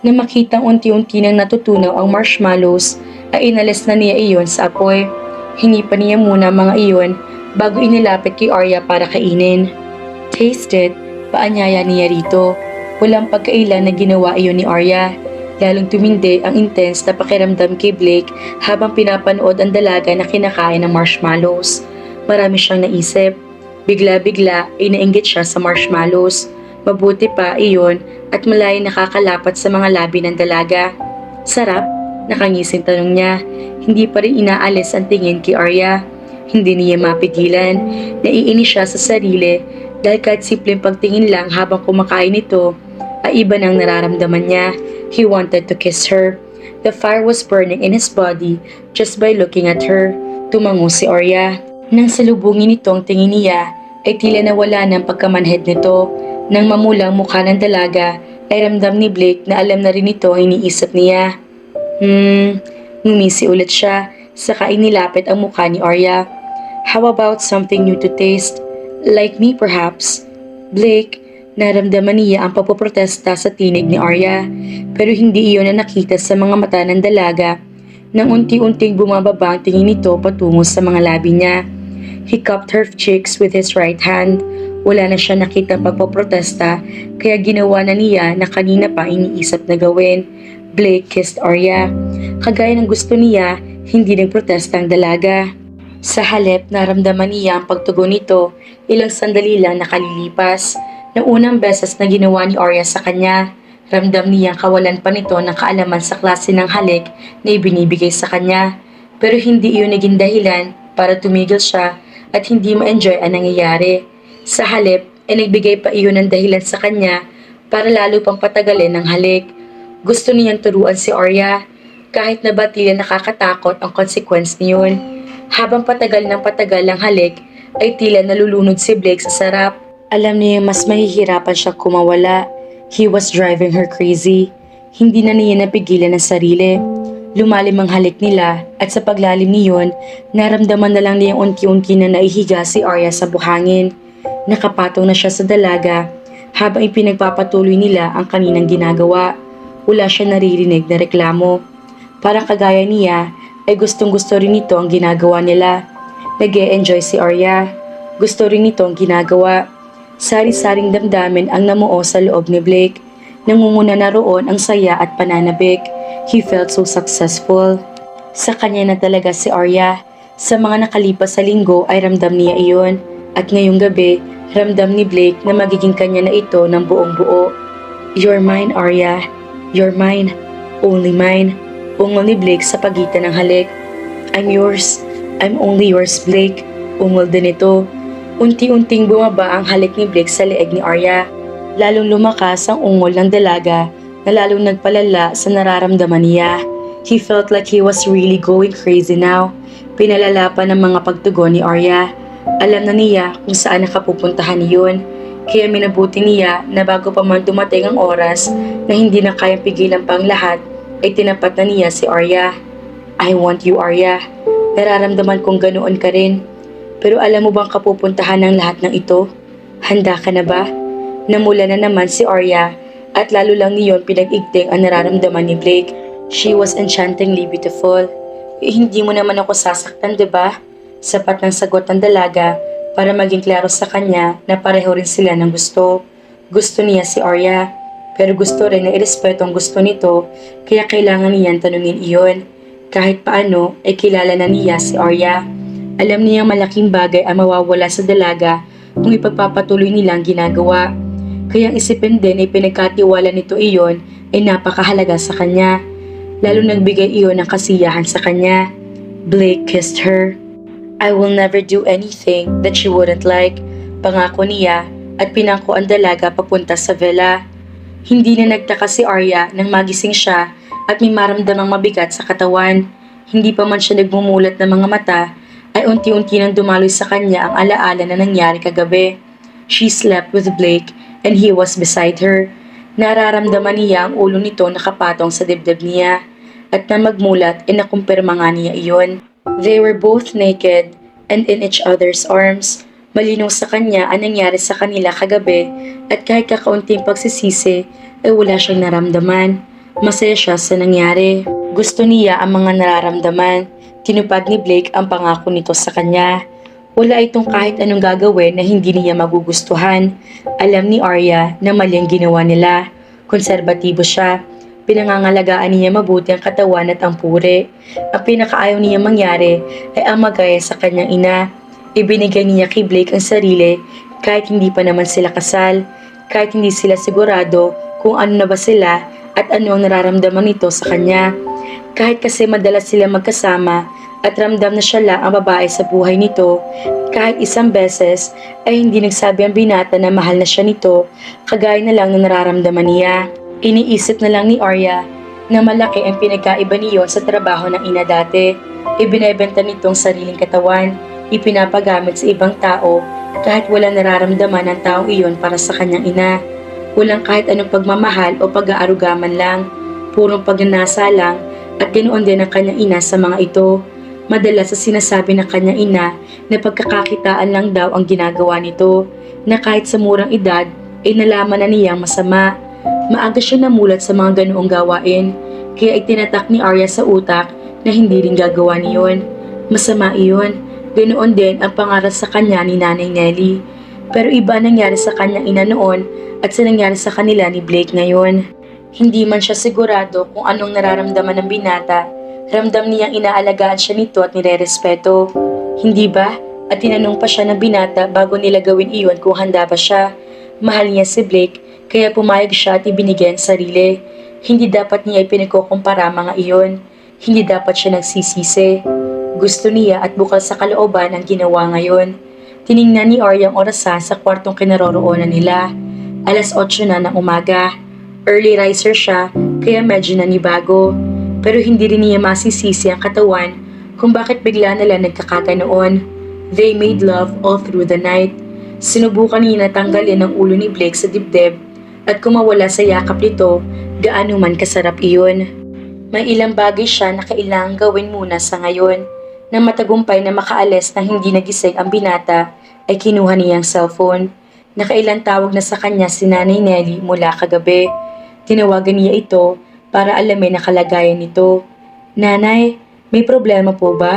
Nang makitang unti-unti nang natutunaw ang marshmallows, ay inalis na niya iyon sa apoy. Hinipan niya muna mga iyon bago inilapit kay Arya para kainin. Taste it, paanyaya niya rito. Walang pagkailan na ginawa iyon ni Arya. Lalong tumindi ang intense na pakiramdam kay Blake habang pinapanood ang dalaga na kinakain ng marshmallows. Marami siyang naisip. Bigla-bigla ay nainggit siya sa marshmallows. Mabuti pa iyon at malay nakakalapat sa mga labi ng dalaga. Sarap? Nakangising tanong niya. Hindi pa rin inaalis ang tingin kay Arya. Hindi niya mapigilan. Naiinis siya sa sarili dahil kahit simpleng pagtingin lang habang kumakain ito, ay iba nang nararamdaman niya. He wanted to kiss her. The fire was burning in his body just by looking at her. Tumango si Arya. Nang salubungin nito ang tingin niya, ay tila nawala ng pagkamanhid nito. Nang mamulang mukha ng dalaga, ay ramdam ni Blake na alam na rin ito ang iniisip niya. Ngumisi ulit siya, saka inilapit ang mukha ni Arya. How about something new to taste? Like me perhaps? Blake, naramdaman niya ang pagpoprotesta sa tinig ni Arya, pero hindi iyon na nakita sa mga mata ng dalaga. Nang unti-unting bumababa ang tingin nito patungo sa mga labi niya. He cupped her cheeks with his right hand. Wala na siya nakitang pagpoprotesta, kaya ginawa na niya na kanina pa iniisip na gawin. Blake kissed Arya. Kagaya ng gusto niya, hindi nagprotesta ang dalaga. Sa halip, naramdaman niya ang pagtugon nito, ilang sandali lang nakalilipas. Noong unang beses na ginawa ni Arya sa kanya, ramdam niya kawalan pa nito ng kaalaman sa klase ng halik na ibinibigay sa kanya. Pero hindi iyon naging dahilan para tumigil siya at hindi ma-enjoy ang nangyayari. Sa halip, ay nagbigay pa iyon ng dahilan sa kanya para lalo pang patagalin ang halik. Gusto niyang turuan si Arya, kahit na ba tila nakakatakot ang consequence niyon. Habang patagal ng patagal ang halik, ay tila nalulunod si Blake sa sarap. Alam niya mas mahihirapan siya kumawala. He was driving her crazy. Hindi na niya napigilan ang sarili. Lumalim ang halik nila at sa paglalim niyon, naramdaman na lang niya unti-unti na naihiga si Arya sa buhangin. Nakapatong na siya sa dalaga habang ipinagpapatuloy nila ang kaninang ginagawa. Wala siya naririnig na reklamo. Parang kagaya niya ay gustong-gusto rin nito ang ginagawa nila. Nag-e-enjoy si Arya. Gusto rin nito ang ginagawa. Sari-saring damdamin ang namuo sa loob ni Blake. Nangunguna na roon ang saya at pananabik. He felt so successful. Sa kanya na talaga si Arya. Sa mga nakalipas sa linggo ay ramdam niya iyon. At ngayong gabi, ramdam ni Blake na magiging kanya na ito ng buong buo. You're mine, Arya. You're mine. Only mine. Ungol ni Blake sa pagitan ng halik. I'm yours. I'm only yours, Blake. Ungol din ito. Unti-unting bumaba ang halik ni Blake sa leeg ni Arya. Lalong lumakas ang ungol ng dalaga na lalong nagpalala sa nararamdaman niya. He felt like he was really going crazy now. Pinalala pa ng mga pagtugon ni Arya. Alam na niya kung saan nakapupuntahan niyon. Kaya minabuti niya na bago pa man dumating ang oras na hindi na kayang pigilan pang lahat, ay tinapat na niya si Arya. I want you, Arya. Nararamdaman kong ganoon ka rin. Pero alam mo bang kapupuntahan ng lahat ng ito? Handa ka na ba? Namula na naman si Arya at lalo lang niyon pinag-igting ang nararamdaman ni Blake. She was enchantingly beautiful. Hindi mo naman ako sasaktan, diba? Sapat ng sagot ng dalaga para maging klaro sa kanya na pareho rin sila ng gusto. Gusto niya si Arya, pero gusto rin na irespeto ang gusto nito, kaya kailangan niyan tanungin iyon. Kahit paano ay kilala na niya si Arya. Alam niyang malaking bagay ang mawawala sa dalaga kung ipagpapatuloy nilang ginagawa. Kaya ang isipin din ay pinagkatiwala nito iyon ay napakahalaga sa kanya. Lalo nagbigay iyon ng kasiyahan sa kanya. Blake kissed her. I will never do anything that she wouldn't like, pangako niya at pinangko ang dalaga papunta sa villa. Hindi na nagtaka si Arya nang magising siya at may maramdamang mabigat sa katawan. Hindi pa man siya nagmumulat ng mga mata, ay unti-unti nang dumaloy sa kanya ang alaala na nangyari kagabi. She slept with Blake and he was beside her. Nararamdaman niya ang ulo nito nakapatong sa dibdib niya at na magmulat ay nakumpirma nga niya iyon. They were both naked and in each other's arms. Malinaw sa kanya ang nangyari sa kanila kagabi at kahit kakaunting pagsisisi ay wala siyang naramdaman. Masaya siya sa nangyari. Gusto niya ang mga nararamdaman. Tinupad ni Blake ang pangako nito sa kanya. Wala itong kahit anong gagawin na hindi niya magugustuhan. Alam ni Arya na mali ang ginawa nila. Konserbatibo siya. Pinangangalagaan niya mabuti ang katawan at ang puri. Ang pinakaayaw niya mangyari ay ang magaya sa kanyang ina. Ibinigay niya kay Blake ang sarili kahit hindi pa naman sila kasal, kahit hindi sila sigurado kung ano na ba sila at ano ang nararamdaman nito sa kanya. Kahit kasi madalas sila magkasama at ramdam na siya lang ang babae sa buhay nito, kahit isang beses ay hindi nagsabi ang binata na mahal na siya nito, kagaya na lang na nararamdaman niya. Iniisip na lang ni Arya na malaki ang pinagkaiba niyon sa trabaho ng ina dati. Ibinebenta nitong sariling katawan, ipinapagamit sa ibang tao kahit wala nararamdaman ng taong iyon para sa kanyang ina. Walang kahit anong pagmamahal o pag-aaruga man lang, purong pagnanasa lang at ganoon din ang kanyang ina sa mga ito. Madalas sa sinasabi ng kanyang ina na pagkakakitaan lang daw ang ginagawa nito, na kahit sa murang edad ay nalaman na niyang masama. Maaga siya namulat sa mga ganoong gawain, kaya itinatak ni Arya sa utak na hindi rin gagawa niyon. Masama iyon. Ganoon din ang pangarap sa kanya ni Nanay Nelly. Pero iba nangyari sa kanyang ina noon at sa nangyari sa kanila ni Blake ngayon. Hindi man siya sigurado kung anong nararamdaman ng binata, ramdam niyang inaalagaan siya nito at nirerespeto. Hindi ba? At tinanong pa siya ng binata bago nila gawin iyon kung handa ba siya. Mahal niya si Blake, kaya pumayag siya at ibinigay ang sarili. Hindi dapat niya ipinagkukumpara mga iyon. Hindi dapat siya nagsisisi. Gusto niya at bukal sa kalooban ang ginawa ngayon. Tiningnan ni Arya ang orasan sa kwartong kinaroroonan nila. 8:00 na ng umaga. Early riser siya, kaya medyo nanibago. Pero hindi rin niya masisisi ang katawan kung bakit bigla na lang nagkakaganoon. They made love all through the night. Sinubukan niya na tanggalin ang ulo ni Blake sa dibdib at kung mawala sa yakap nito, gaano man kasarap iyon. May ilang bagay siya na kailangang gawin muna sa ngayon. Nang matagumpay na makaalis na hindi nagising ang binata, ay kinuha niya ang cellphone. Nakailang tawag na sa kanya si Nanay Nelly mula kagabi. Tinawagan niya ito para alamin ang kalagayan nito. "Nanay, may problema po ba?"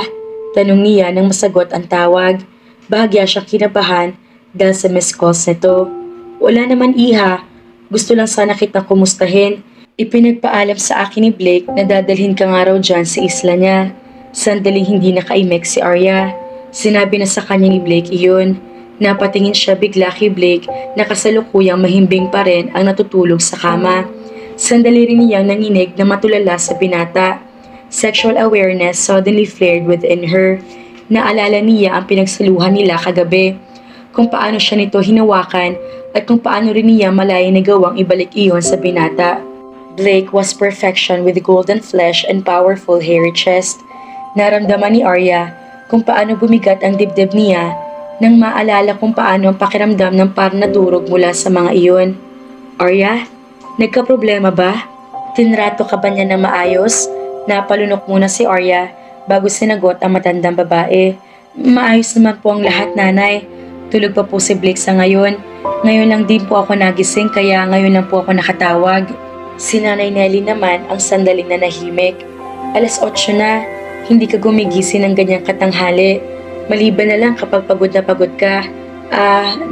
Tanong niya nang masagot ang tawag. Bahagya siyang kinabahan dahil sa missed calls nito. "Wala naman iha, gusto lang sana kitang kumustahin. Ipinagpaalam sa akin ni Blake na dadalhin ka nga raw dyan sa isla niya." Sandaling hindi nakaimik si Arya. Sinabi na sa kanya ni Blake iyon. Napatingin siya bigla kay Blake na kasalukuyang mahimbing pa rin ang natutulog sa kama. Sandali rin niyang nanginig na matulala sa binata. Sexual awareness suddenly flared within her. Naalala niya ang pinagsaluhan nila kagabi, kung paano siya nito hinawakan at kung paano rin niya malaya na gawang ibalik iyon sa binata. Blake was perfection with golden flesh and powerful hairy chest. Naramdaman ni Arya kung paano bumigat ang dibdib niya nang maalala kung paano ang pakiramdam ng parang nadurog mula sa mga iyon. "Arya, nagka-problema ba? Tinrato ka ba niya ng maayos?" Napalunok muna si Arya bago sinagot ang matandang babae. "Maayos naman po ang lahat, nanay. Tulog pa po si Blake sa ngayon. Ngayon lang din po ako nagising kaya ngayon lang po ako nakatawag." Si Nanay Nelly naman ang sandaling nanahimik. 8:00 na. Hindi ka gumigising ng ganyang katanghali. Maliban na lang kapag pagod na pagod ka.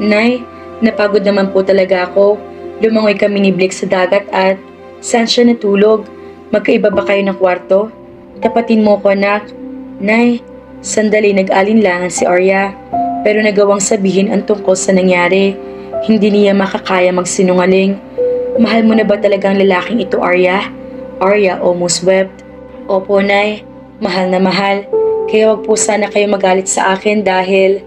Nay, napagod naman po talaga ako. Lumangoy kami ni Blake sa dagat at saan siya natulog? Magkaiba ba kayo ng kwarto? Tapatin mo ko, anak." "Nay," sandali nag-alinlangan si Arya, pero nagawang sabihin ang tungkol sa nangyari. Hindi niya makakaya magsinungaling. "Mahal mo na ba talagang lalaking ito, Arya?" Arya almost wept. "Opo, Nay. Mahal na mahal. Kaya wag po sana kayo magalit sa akin dahil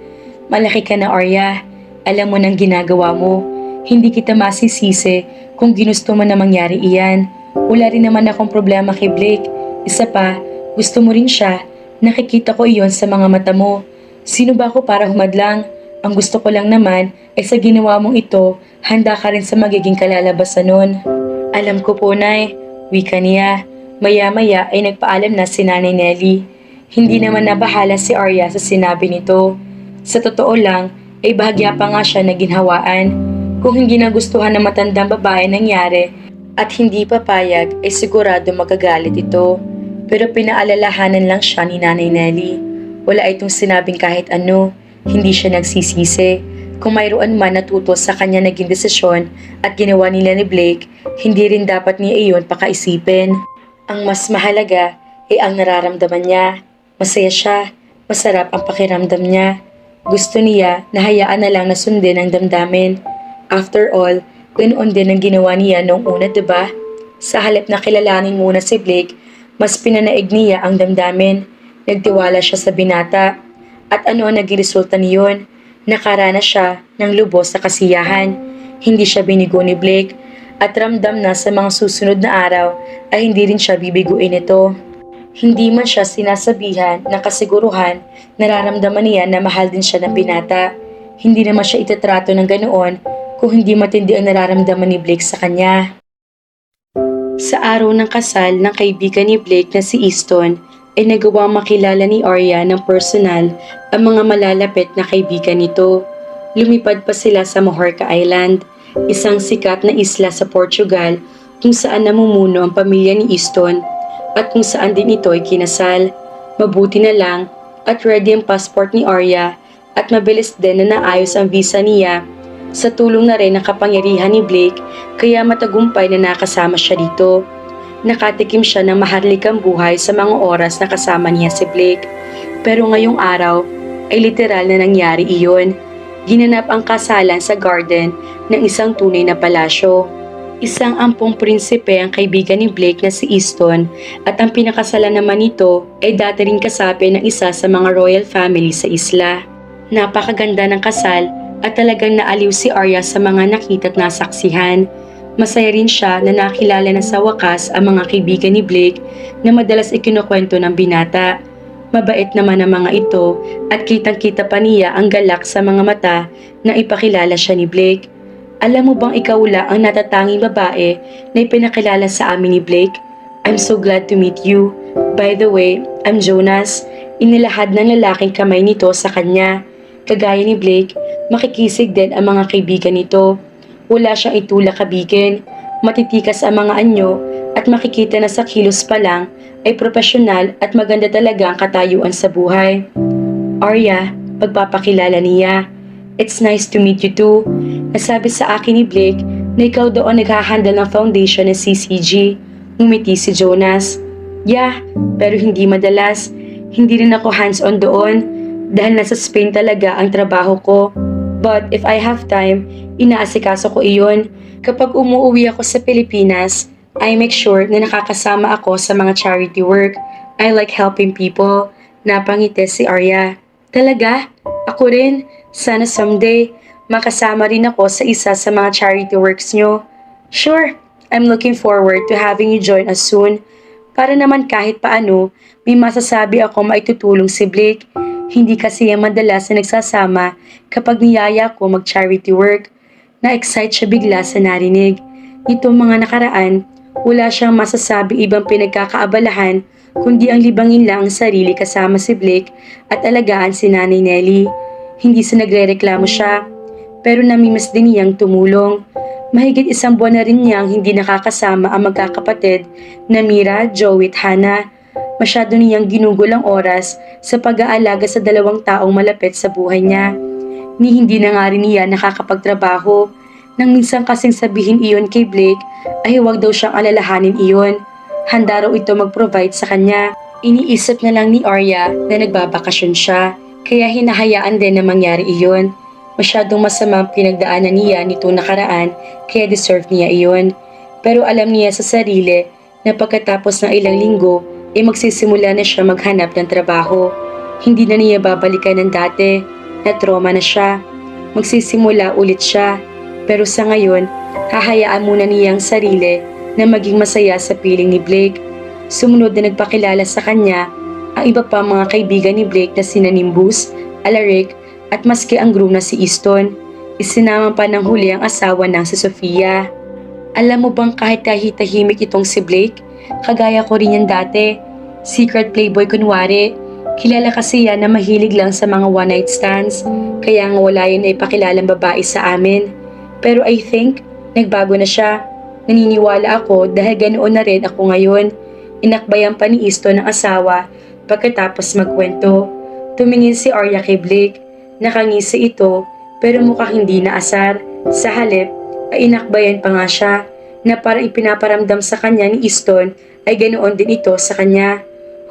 malaki ka na, Arya. Alam mo nang ginagawa mo. Hindi kita masisisi kung ginusto mo na mangyari iyan. Wala rin naman akong problema kay Blake. Isa pa, gusto mo rin siya. Nakikita ko iyon sa mga mata mo. Sino ba ako para humadlang? Ang gusto ko lang naman ay sa ginawa mong ito, handa ka rin sa magiging kalalabasan nun." "Alam ko po, Nay," wika niya. Maya-maya ay nagpaalam na si Nanay Nelly. Hindi naman nabahala si Arya sa sinabi nito. Sa totoo lang, ay bahagya pa nga siya na ginhawaan. Kung hindi nagustuhan ng matandang babae nangyari at hindi papayag, ay sigurado magagalit ito. Pero pinaalalahanan lang siya ni Nanay Nelly. Wala itong sinabing kahit ano. Hindi siya nagsisisi. Kung mayroon man natuto sa kanya naging desisyon at ginawa nila ni Blake, hindi rin dapat niya iyon pakaisipin. Ang mas mahalaga ay ang nararamdaman niya. Masaya siya, masarap ang pakiramdam niya. Gusto niya na hayaan na lang na sundin ang damdamin. After all, ganoon din ang ginawa niya noong una, diba? Sa halip na kilalanin muna si Blake, mas pinanaig niya ang damdamin. Nagtiwala siya sa binata. At ano ang naging resulta niyon? Nakaranas siya ng lubos na kasiyahan. Hindi siya binigo ni Blake. at ramdam na sa mga susunod na araw ay hindi rin siya bibiguin nito. Hindi man siya sinasabihan ng kasiguruhan, nararamdaman niya na mahal din siya ng binata. Hindi naman siya itatrato ng ganoon kung hindi matindi ang nararamdaman ni Blake sa kanya. Sa araw ng kasal ng kaibigan ni Blake na si Easton, ay nagawang makilala ni Arya ng personal ang mga malalapit na kaibigan nito. Lumipad pa sila sa Majorca Island, isang sikat na isla sa Portugal kung saan namumuno ang pamilya ni Easton at kung saan din ito ay kinasal. Mabuti na lang at ready ang passport ni Arya at mabilis din na naayos ang visa niya. Sa tulong na rin ng kapangyarihan ni Blake, kaya matagumpay na nakasama siya dito. Nakatikim siya ng maharlikang buhay sa mga oras na kasama niya si Blake. Pero ngayong araw ay literal na nangyari iyon. Ginanap ang kasalan sa garden ng isang tunay na palasyo. Isang ampong prinsipe ang kaibigan ni Blake na si Easton at ang pinakasalan naman nito ay dati ring kasapi ng isa sa mga royal family sa isla. Napakaganda ng kasal at talagang naaliw si Arya sa mga nakita at nasaksihan. Masaya rin siya na nakilala na sa wakas ang mga kaibigan ni Blake na madalas ikinukwento ng binata. Mabait naman ang mga ito at kitang-kita pa niya ang galak sa mga mata na ipakilala siya ni Blake. Alam mo bang ikaw lang ang natatanging babae na ipinakilala sa amin ni Blake? I'm so glad to meet you. By the way, I'm Jonas. Inilahad ng lalaking kamay nito sa kanya. Kagaya ni Blake, makikisig din ang mga kaibigan nito. Wala siyang itulak-kabigin, matitikas ang mga anyo at makikita na sa kilos pa lang ay profesional at maganda talaga ang katayuan sa buhay. Arya, pagpapakilala niya. It's nice to meet you too. Nasabi sa akin ni Blake na ikaw daw ang naghahandle ng foundation ng CCG. Ngumiti si Jonas. Yeah, pero hindi madalas. Hindi rin ako hands-on doon dahil nasa Spain talaga ang trabaho ko. But if I have time, inaasikaso ko iyon. Kapag umuwi ako sa Pilipinas, I make sure na nakakasama ako sa mga charity work. I like helping people. Napangiti si Arya. Talaga? Ako rin. Sana someday, makasama rin ako sa isa sa mga charity works nyo. Sure, I'm looking forward to having you join us soon. Para naman kahit paano, may masasabi ako maitutulong si Blake. Hindi kasi yung madalas na nagsasama kapag niyaya ko mag-charity work. Na-excite siya bigla sa narinig. Nitong mga nakaraan, wala siyang masasabi ibang pinagkakaabalahan kundi ang libangin lang ang sarili kasama si Blake at alagaan si Nanay Nelly. Hindi sa nagrereklamo siya, pero namimiss din niyang tumulong. Mahigit 1 buwan na rin niyang hindi nakakasama ang magkakapatid na Mira, Joey at Hannah. Masyado niyang ginugol ang oras sa pag-aalaga sa 2 taong malapit sa buhay niya. Ni hindi na nga rin niya nakakapagtrabaho. Nang minsan kasing sabihin iyon kay Blake ay huwag daw siyang alalahanin iyon. Handa raw ito mag-provide sa kanya. Iniisip na lang ni Arya na nagbabakasyon siya. Kaya hinahayaan din na mangyari iyon. Masyadong masama ang pinagdaanan niya nito nakaraan kaya deserve niya iyon. Pero alam niya sa sarili na pagkatapos ng ilang linggo ay magsisimula na siya maghanap ng trabaho. Hindi na niya babalikan ng dati, na trauma na siya. Magsisimula ulit siya. Pero sa ngayon, hahayaan muna niyang sarili na maging masaya sa piling ni Blake. Sumunod na nagpakilala sa kanya ang iba pa mga kaibigan ni Blake na sina Nimbus, Alaric at maski ang groom na si Easton. Isinama pa ng huli ang asawa ng si Sofia. Alam mo bang kahit tahimik itong si Blake, kagaya ko rin yan dati. Secret playboy kunwari. Kilala kasi yan na mahilig lang sa mga one night stands, kaya nga wala yun na ipakilalang babae sa amin. Pero I think, nagbago na siya. Naniniwala ako dahil ganoon na rin ako ngayon. Inakbayan pa ni Easton ng asawa. Pagkatapos magkwento, tumingin si Arya kay Blake. Nakangisi ito pero mukhang hindi naasar. Sa halip ay inakbayan pa nga siya na parang ipinaparamdam sa kanya ni Easton ay ganoon din ito sa kanya.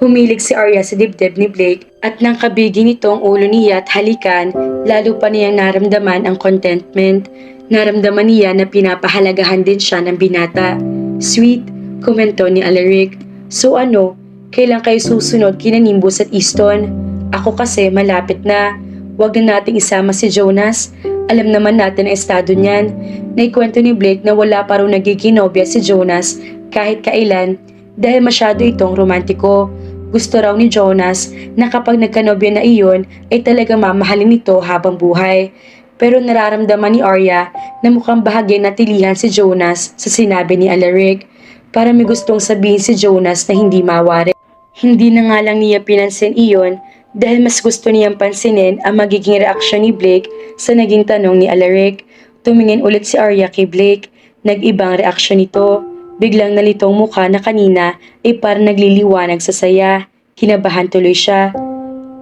Humilig si Arya sa dibdib ni Blake at nang kabigi nito ang ulo niya at halikan, lalo pa niyang naramdaman ang contentment. Naramdaman niya na pinapahalagahan din siya ng binata. Sweet, komento ni Alaric. So ano? Kailan kayo susunod kina Nimbus at Easton? Ako kasi malapit na. Huwag na nating isama si Jonas. Alam naman natin ang estado niyan. Naikwento ni Blake na wala pa raw nagiging nobya si Jonas kahit kailan dahil masyado itong romantiko. Gusto raw ni Jonas na kapag nagkanobya na iyon ay talagang mamahalin ito habang buhay. Pero nararamdaman ni Arya na mukhang bahagya natilihan si Jonas sa sinabi ni Alaric. Para may gustong sabihin si Jonas na hindi mawari. Hindi na nga lang niya pinansin iyon dahil mas gusto niyang pansinin ang magiging reaksyon ni Blake sa naging tanong ni Alaric. Tumingin ulit si Arya kay Blake. Nag-ibang reaksyon nito. Biglang nalitong mukha na kanina ay parang nagliliwanag sa saya. Kinabahan tuloy siya.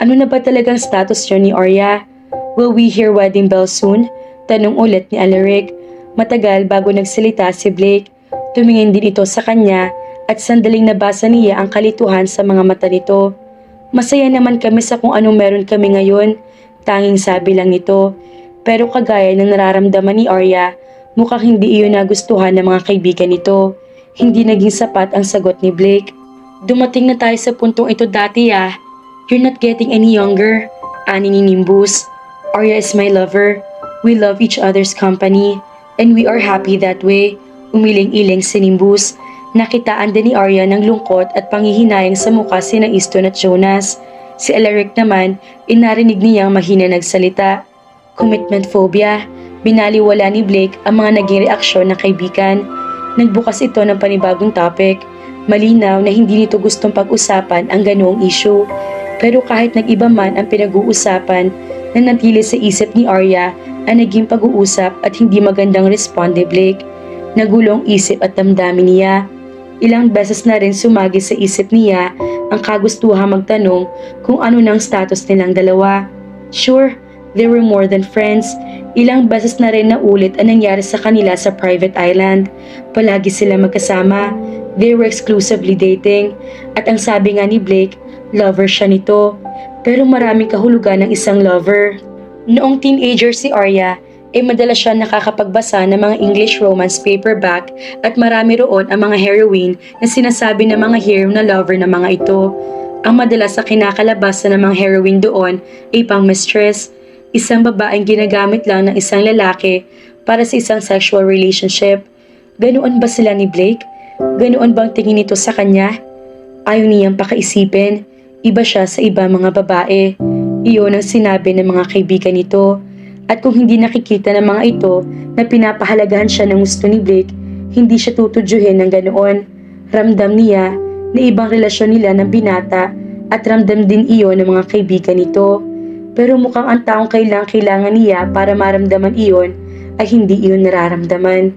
Ano na ba talagang status yun ni Arya? Will we hear wedding bells soon? Tanong ulit ni Alaric. Matagal bago nagsalita si Blake. Tumingin din ito sa kanya at sandaling nabasa niya ang kalituhan sa mga mata nito. Masaya naman kami sa kung anong meron kami ngayon. Tanging sabi lang nito. Pero kagaya ng nararamdaman ni Arya, mukhang hindi iyon nagustuhan ng mga kaibigan nito. Hindi naging sapat ang sagot ni Blake. Dumating na tayo sa puntong ito dati ah. You're not getting any younger. Ani ni Nimbus. Arya is my lover. We love each other's company. And we are happy that way. Umiling-iling si Nimbus. Nakitaan din ni Arya ng lungkot at panghihinayang sa mukha sina Easton at Jonas. Si Alaric naman, inarinig niyang mahina nagsalita. Commitment phobia. Binaliwala ni Blake ang mga naging reaksyon ng kaibigan. Nagbukas ito ng panibagong topic. Malinaw na hindi nito gustong pag-usapan ang ganoong issue. Pero kahit nag-iba man ang pinag-uusapan, nanatili sa isip ni Arya ang naging pag-uusap at hindi magandang respond ni Blake. Nagulong isip at damdamin niya. Ilang beses na rin sumagi sa isip niya ang kagustuhang magtanong kung ano nang status nilang dalawa. Sure, they were more than friends. Ilang beses na rin naulit ang nangyari sa kanila sa private island. Palagi sila magkasama. They were exclusively dating. At ang sabi nga ni Blake, lover siya nito. Pero maraming kahulugan ng isang lover. Noong teenager si Arya, madalas siya nakakapagbasa ng mga English romance paperback at marami roon ang mga heroine na sinasabi ng mga hero na lover ng mga ito. Ang madalas sa kinakalabasan ng mga heroine doon ay pang-mistress, isang babaeng ginagamit lang ng isang lalaki para sa isang sexual relationship. Ganoon ba sila ni Blake? Ganoon bang tingin nito sa kanya? Ayaw niyang pakaisipin. Iba siya sa iba mga babae. Iyon ang sinabi ng mga kaibigan nito. At kung hindi nakikita ng mga ito na pinapahalagahan siya ng gusto ni Blake, hindi siya tutudyuhin ng ganoon. Ramdam niya na ibang relasyon nila ng binata at ramdam din iyon ng mga kaibigan nito. Pero mukhang ang taong kailangan niya para maramdaman iyon ay hindi iyon nararamdaman.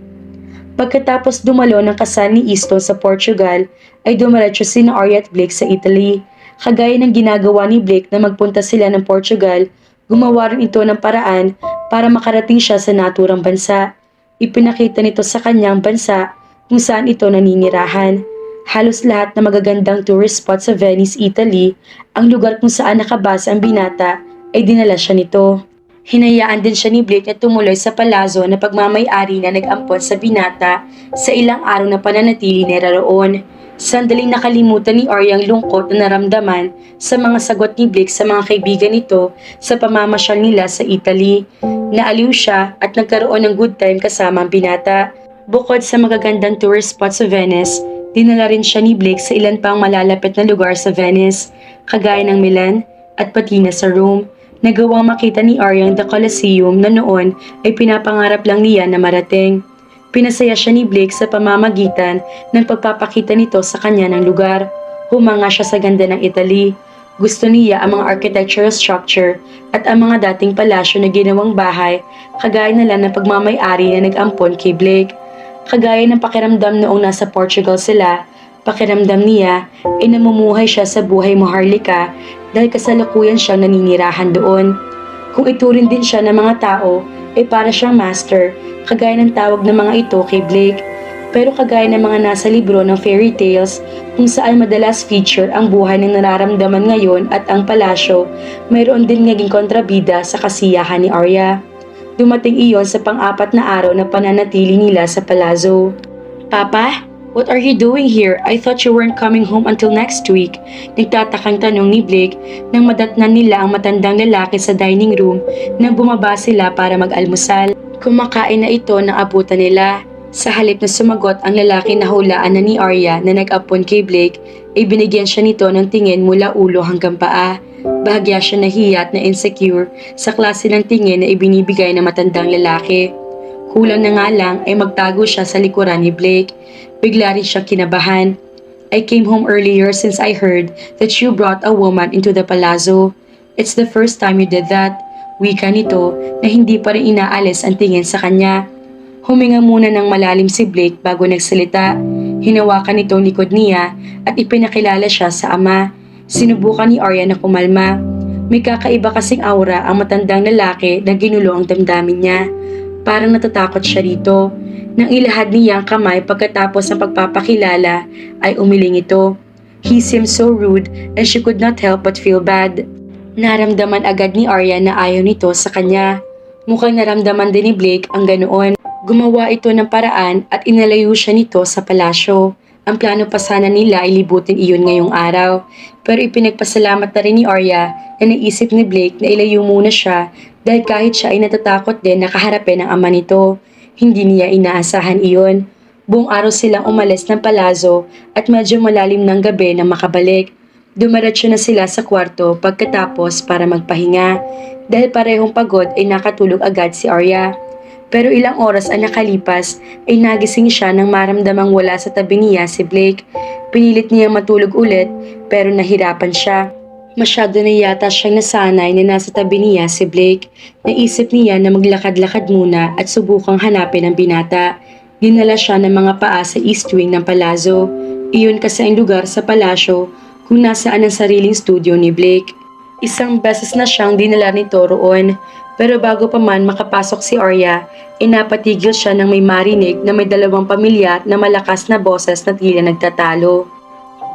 Pagkatapos dumalo ng kasal ni Easton sa Portugal, ay dumiretso sina Arya at Blake sa Italy. Kagaya ng ginagawa ni Blake na magpunta sila ng Portugal, gumawa rin ito ng paraan para makarating siya sa naturang bansa. Ipinakita nito sa kanyang bansa kung saan ito naninirahan. Halos lahat ng magagandang tourist spot sa Venice, Italy, ang lugar kung saan nakabase ang binata, ay dinala siya nito. Hinayaan din siya ni Blake na tumuloy sa palazzo na pagmamay-ari na nag-ampon sa binata sa ilang araw na pananatili nila roon. Sandaling nakalimutan ni Arya ang lungkot na naramdaman sa mga sagot ni Blake sa mga kaibigan nito sa pamamasyal nila sa Italy. Naaliw siya at nagkaroon ng good time kasama ang binata. Bukod sa magagandang tourist spot sa Venice, dinala rin siya ni Blake sa ilan pang malalapit na lugar sa Venice, kagaya ng Milan at pati na sa Rome. Nagawang makita ni Arya ang The Colosseum na noon ay pinapangarap lang niya na marating. Pinasaya siya ni Blake sa pamamagitan ng pagpapakita nito sa kanya ng lugar. Humanga siya sa ganda ng Italy. Gusto niya ang mga architectural structure at ang mga dating palasyo na ginawang bahay, kagaya na lang ng pagmamay-ari na nag-ampon kay Blake. Kagaya ng pakiramdam noong nasa Portugal sila, pakiramdam niya ay namumuhay siya sa buhay maharlika dahil kasalukuyan siyang naninirahan doon. Kung ituring din siya ng mga tao, ay para siyang master, kagaya ng tawag ng mga ito kay Blake. Pero kagaya ng mga nasa libro ng fairy tales, kung saan madalas feature ang buhay ng nararamdaman ngayon at ang palasyo, mayroon din naging kontrabida sa kasiyahan ni Arya. Dumating iyon sa pang-apat na araw na pananatili nila sa palazzo. Papa, What are you doing here? I thought you weren't coming home until next week. Nagtatakang tanong ni Blake nang madatnan nila ang matandang lalaki sa dining room nang bumaba sila para mag-almusal. Kumakain na ito ng abutan nila. Sa halip na sumagot ang lalaki na hulaan na ni Arya na nag-apon kay Blake, ay binigyan siya nito ng tingin mula ulo hanggang paa. Bahagya siya nahiya at na-insecure sa klase ng tingin na ibinibigay ng matandang lalaki. Kulang na nga lang ay magtago siya sa likuran ni Blake. Bigla rin siya kinabahan. I came home earlier since I heard that you brought a woman into the palazzo. It's the first time you did that. Wika nito na hindi pa rin inaalis ang tingin sa kanya. Huminga muna ng malalim si Blake bago nagsalita. Hinawakan nitong likod niya at ipinakilala siya sa ama. Sinubukan ni Arya na kumalma. May kakaiba kasing aura ang matandang lalaki na ginulo ang damdamin niya. Parang natatakot siya rito. Nang ilahad niya ang kamay pagkatapos ng pagpapakilala ay umiling ito. He seemed so rude and she could not help but feel bad. Naramdaman agad ni Arya na ayaw nito sa kanya. Mukhang naramdaman din ni Blake ang ganoon. Gumawa ito ng paraan at inalayo siya nito sa palasyo. Ang plano pa sana nila ay libutin iyon ngayong araw. Pero ipinagpasalamat na rin ni Arya na naisip ni Blake na ilayo muna siya dahil kahit siya ay natatakot din na kaharapin ang ama nito. Hindi niya inaasahan iyon. Buong araw silang umalis ng palazzo at medyo malalim ng gabi na makabalik. Dumiretso na sila sa kwarto pagkatapos para magpahinga. Dahil parehong pagod ay nakatulog agad si Arya. Pero ilang oras ang nakalipas ay nagising siya nang maramdamang wala sa tabi niya si Blake. Pinilit niya matulog ulit pero nahirapan siya. Masyado na yata siyang nasanay na nasa tabi niya si Blake. Naisip niya na maglakad-lakad muna at subukang hanapin ang binata. Dinala siya ng mga paa sa east wing ng palazzo. Iyon kasi ang lugar sa palasyo kung nasaan ang sariling studio ni Blake. Isang beses na siyang dinala nito roon. Pero bago pa man makapasok si Arya, inapatigil siya nang may marinig na may dalawang pamilya na malakas na boses na tila nagtatalo.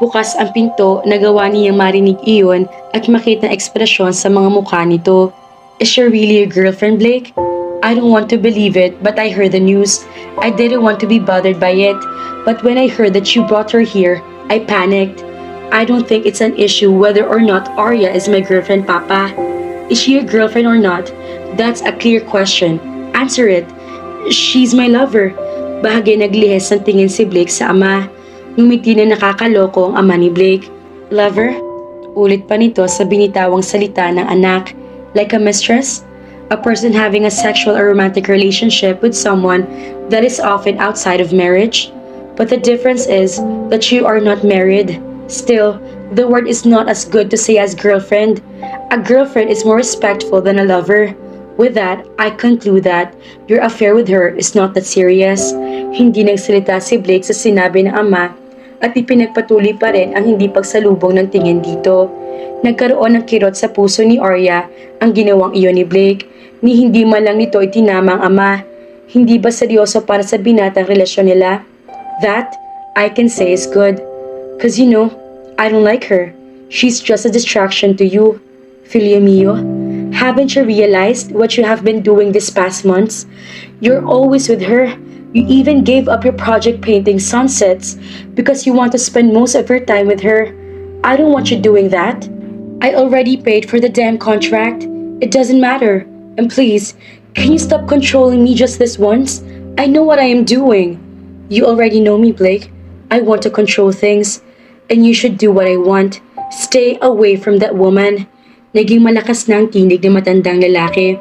Bukas ang pinto, nagawa niyang marinig iyon at makita ang ekspresyon sa mga mukha nito. Is she really your girlfriend, Blake? I don't want to believe it, but I heard the news. I didn't want to be bothered by it, but when I heard that you brought her here, I panicked. I don't think it's an issue whether or not Arya is my girlfriend, Papa. Is she your girlfriend or not? That's a clear question. Answer it. She's my lover. Bahagi naglihis ng tingin si Blake sa ama. Ngumiti na nakakaloko ang ama ni Blake. Lover? Ulit pa nito sa binitawang salita ng anak. Like a mistress? A person having a sexual or romantic relationship with someone that is often outside of marriage? But the difference is that you are not married. Still, the word is not as good to say as girlfriend. A girlfriend is more respectful than a lover. With that, I conclude that your affair with her is not that serious. Hindi nagsalita si Blake sa sinabi ng ama at ipinagpatuloy pa rin ang hindi pagsalubong ng tingin dito. Nagkaroon ng kirot sa puso ni Arya ang ginawang iyon ni Blake, ni hindi man lang nito itinama ang ama. Hindi ba seryoso para sa binatang relasyon nila? That, I can say is good. Cause you know, I don't like her. She's just a distraction to you. Filio mio, haven't you realized what you have been doing these past months? You're always with her. You even gave up your project painting sunsets because you want to spend most of your time with her. I don't want you doing that. I already paid for the damn contract. It doesn't matter. And please, can you stop controlling me just this once? I know what I am doing. You already know me, Blake. I want to control things. And you should do what I want. Stay away from that woman. Naging malakas na ang tinig ng matandang lalaki.